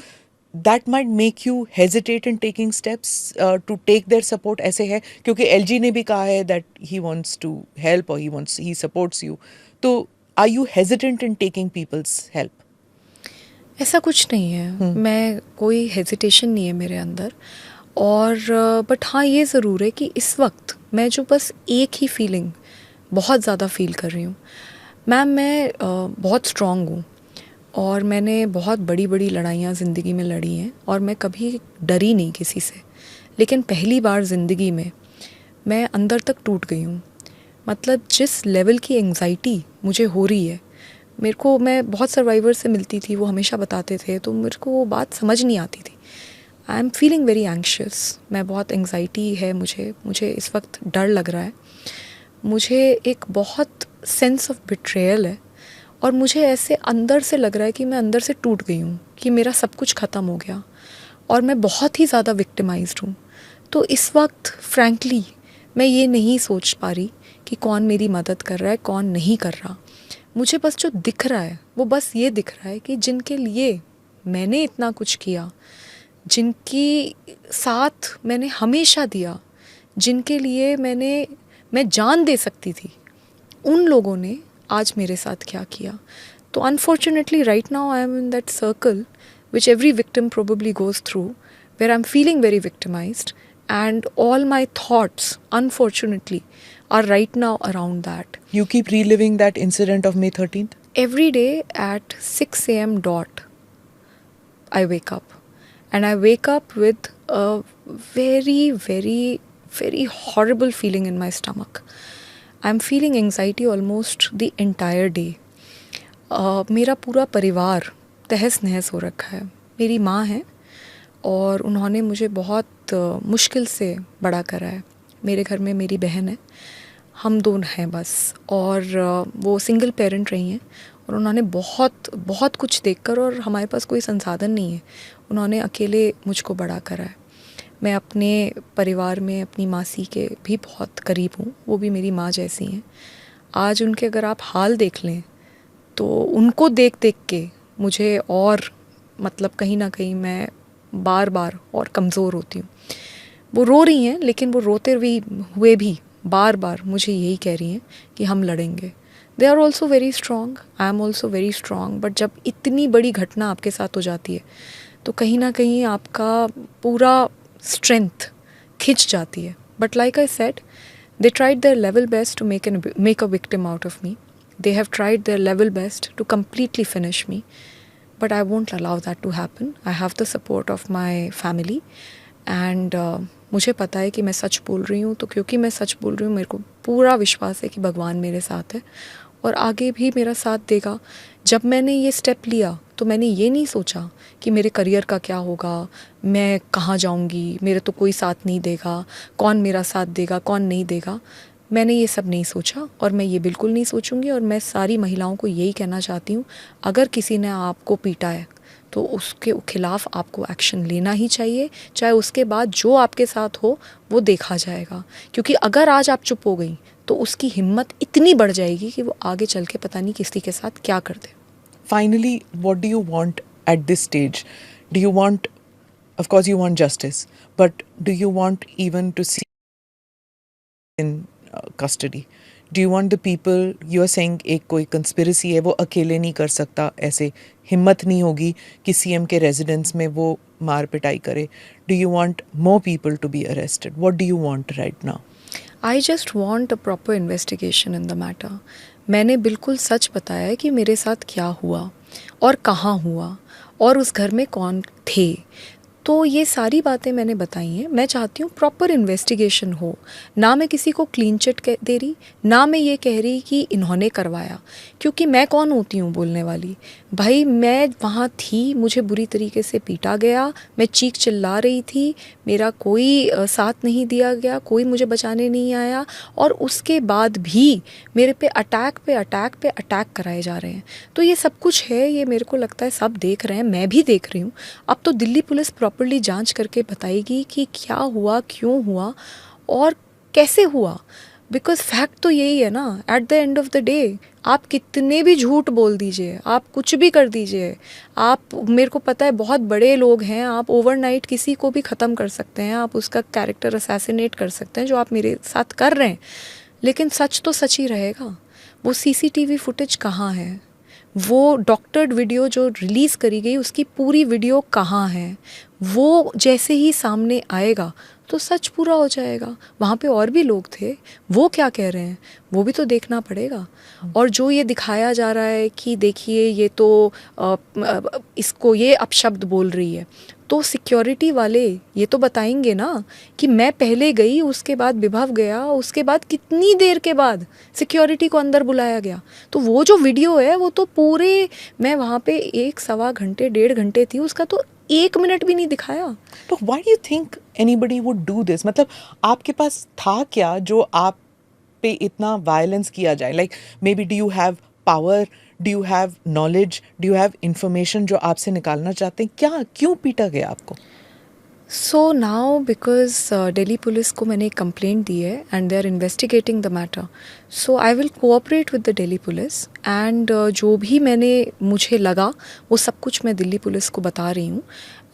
that might make you hesitate in taking steps to take their support. ऐसे है क्योंकि एलजी ने भी कहा है that he wants to help और ही सपोर्ट्स यू। तो are you hesitant in taking people's help? ऐसा कुछ नहीं है, मैं कोई हेजिटेशन नहीं है मेरे अंदर। और बट हाँ, ये ज़रूर है कि इस वक्त मैं जो बस एक ही फीलिंग बहुत ज़्यादा फील कर रही हूँ। मैम, मैं बहुत स्ट्रॉन्ग हूँ और मैंने बहुत बड़ी बड़ी लड़ाइयाँ ज़िंदगी में लड़ी हैं और मैं कभी डरी नहीं किसी से। लेकिन पहली बार ज़िंदगी में मैं अंदर तक टूट गई हूँ। मतलब जिस लेवल की एंग्जाइटी मुझे हो रही है, मेरे को, मैं बहुत सर्वाइवर से मिलती थी, वो हमेशा बताते थे, तो मेरे को वो बात समझ नहीं आती थी। I am feeling very anxious, मैं बहुत एंग्जाइटी है मुझे इस वक्त डर लग रहा है। मुझे एक बहुत सेंस ऑफ बिट्रेयल है और मुझे ऐसे अंदर से लग रहा है कि मैं अंदर से टूट गई हूँ, कि मेरा सब कुछ ख़त्म हो गया और मैं बहुत ही ज़्यादा विक्टिमाइज्ड हूँ। तो इस वक्त फ्रैंकली मैं ये नहीं सोच पा रही कि कौन मेरी मदद कर रहा है, कौन नहीं कर रहा। मुझे बस जो दिख रहा है वो बस ये दिख रहा है कि जिनके लिए मैंने इतना कुछ किया, जिनकी साथ मैंने हमेशा दिया, जिनके लिए मैं जान दे सकती थी, उन लोगों ने आज मेरे साथ क्या किया। तो unfortunately right now I am in that circle which every victim probably goes through, where I'm feeling very victimized, and all my thoughts, unfortunately, are right now around that. You keep reliving that incident of May 13th? Every day at 6 a.m. dot, I wake up. And I wake up with a very, very, very horrible feeling in my stomach. I'm feeling anxiety almost the entire day. मेरा पूरा परिवार तहस नहस हो रखा है। मेरी माँ है और उन्होंने मुझे बहुत मुश्किल से बड़ा करा है। मेरे घर में मेरी बहन है, हम दोनों हैं बस, और वो सिंगल पेरेंट रही हैं और उन्होंने बहुत बहुत कुछ देखकर, और हमारे पास कोई संसाधन नहीं है, उन्होंने अकेले मुझको बड़ा करा है। मैं अपने परिवार में अपनी मासी के भी बहुत करीब हूँ, वो भी मेरी माँ जैसी हैं। आज उनके अगर आप हाल देख लें तो उनको देख देख के मुझे और मतलब कहीं ना कहीं मैं बार बार और कमज़ोर होती हूँ। वो रो रही हैं, लेकिन वो रोते हुए भी बार बार मुझे यही कह रही हैं कि हम लड़ेंगे। They are also very strong, I am also very strong. But जब इतनी बड़ी घटना आपके साथ हो जाती है तो कहीं ना कहीं आपका पूरा स्ट्रेंथ खिंच जाती है। But like I said, they tried their level best to make a victim out of me. They have tried their level best to completely finish me, but I won't allow that to happen. I have the support of my family and मुझे पता है कि मैं सच बोल रही हूँ, तो क्योंकि मैं सच बोल रही हूँ मेरे को पूरा विश्वास है कि भगवान मेरे साथ है और आगे भी मेरा साथ देगा। जब मैंने ये स्टेप लिया तो मैंने ये नहीं सोचा कि मेरे करियर का क्या होगा, मैं कहाँ जाऊँगी, मेरे तो कोई साथ नहीं देगा, कौन मेरा साथ देगा, कौन नहीं देगा। मैंने ये सब नहीं सोचा और मैं ये बिल्कुल नहीं सोचूंगी। और मैं सारी महिलाओं को यही कहना चाहती हूँ, अगर किसी ने आपको पीटा है तो उसके खिलाफ़ आपको एक्शन लेना ही चाहिए, चाहे उसके बाद जो आपके साथ हो वो देखा जाएगा। क्योंकि अगर आज आप चुप हो गई तो उसकी हिम्मत इतनी बढ़ जाएगी कि वो आगे चल के पता नहीं किसी के साथ क्या कर दे। Finally, what do you want at this stage? Do you want, of course you want justice, but do you want even to see in custody? Do you want the people, you are saying एक कोई conspiracy है, वो अकेले नहीं कर सकता, ऐसे हिम्मत नहीं होगी कि सीएम के रेजिडेंस में वो मार पिटाई करे. Do you want more people to be arrested? What do you want right now? I just want a proper investigation in the matter. मैंने बिल्कुल सच बताया है कि मेरे साथ क्या हुआ और कहाँ हुआ और उस घर में कौन थे। तो ये सारी बातें मैंने बताई हैं। मैं चाहती हूँ प्रॉपर इन्वेस्टिगेशन हो। ना मैं किसी को क्लीन चिट दे रही, ना मैं ये कह रही कि इन्होंने करवाया, क्योंकि मैं कौन होती हूँ बोलने वाली। भाई मैं वहाँ थी, मुझे बुरी तरीके से पीटा गया, मैं चीख चिल्ला रही थी, मेरा कोई साथ नहीं दिया गया, कोई मुझे बचाने नहीं आया और उसके बाद भी मेरे पे अटैक कराए जा रहे हैं। तो ये सब कुछ है, ये मेरे को लगता है सब देख रहे हैं, मैं भी देख रही हूँ। अब तो दिल्ली पुलिस प्रॉपर्ली जांच करके बताएगी कि क्या हुआ, क्यों हुआ और कैसे हुआ। बिकॉज फैक्ट तो यही है ना, at the end of the day आप कितने भी झूठ बोल दीजिए, आप कुछ भी कर दीजिए, आप, मेरे को पता है बहुत बड़े लोग हैं, आप ओवरनाइट किसी को भी ख़त्म कर सकते हैं, आप उसका कैरेक्टर असैसिनेट कर सकते हैं, जो आप मेरे साथ कर रहे हैं, लेकिन सच तो सच ही रहेगा। वो सीसीटीवी फुटेज कहाँ है, वो डॉक्टर्ड वीडियो जो रिलीज़ करी गई उसकी पूरी वीडियो कहाँ है, वो जैसे ही सामने आएगा तो सच पूरा हो जाएगा। वहाँ पे और भी लोग थे, वो क्या कह रहे हैं वो भी तो देखना पड़ेगा। और जो ये दिखाया जा रहा है कि देखिए ये तो इसको ये अपशब्द बोल रही है, तो सिक्योरिटी वाले ये तो बताएंगे ना कि मैं पहले गई, उसके बाद विभव गया, उसके बाद कितनी देर के बाद सिक्योरिटी को अंदर बुलाया गया। तो वो जो वीडियो है वो तो पूरे, मैं वहाँ पे 1-1.25 घंटे 1.5 घंटे थी, उसका तो 1 मिनट भी नहीं दिखाया। तो why do you think anybody would do this? मतलब आपके पास था क्या जो आप पे इतना वायलेंस किया जाए? Like maybe do you have power? Do you have knowledge? Do you have information जो आपसे निकालना चाहते हैं? क्या क्यों पीटा गया आपको? So now because Delhi police को मैंने एक कंप्लेंट दी है and they are investigating the matter, so I will cooperate with the Delhi police and जो भी मुझे लगा वो सब कुछ मैं दिल्ली पुलिस को बता रही हूँ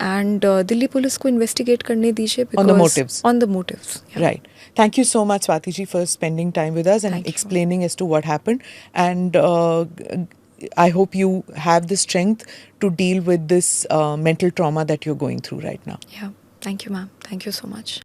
एंड दिल्ली पुलिस को इन्वेस्टिगेट करने दीजिए On the motives. on the motives, yeah. Right. Thank you so much, Swati ji, for spending time with us and Thank you. explaining as to what happened. And I hope you have the strength to deal with this mental trauma that you're going through right now. Yeah, thank you ma'am, thank you so much.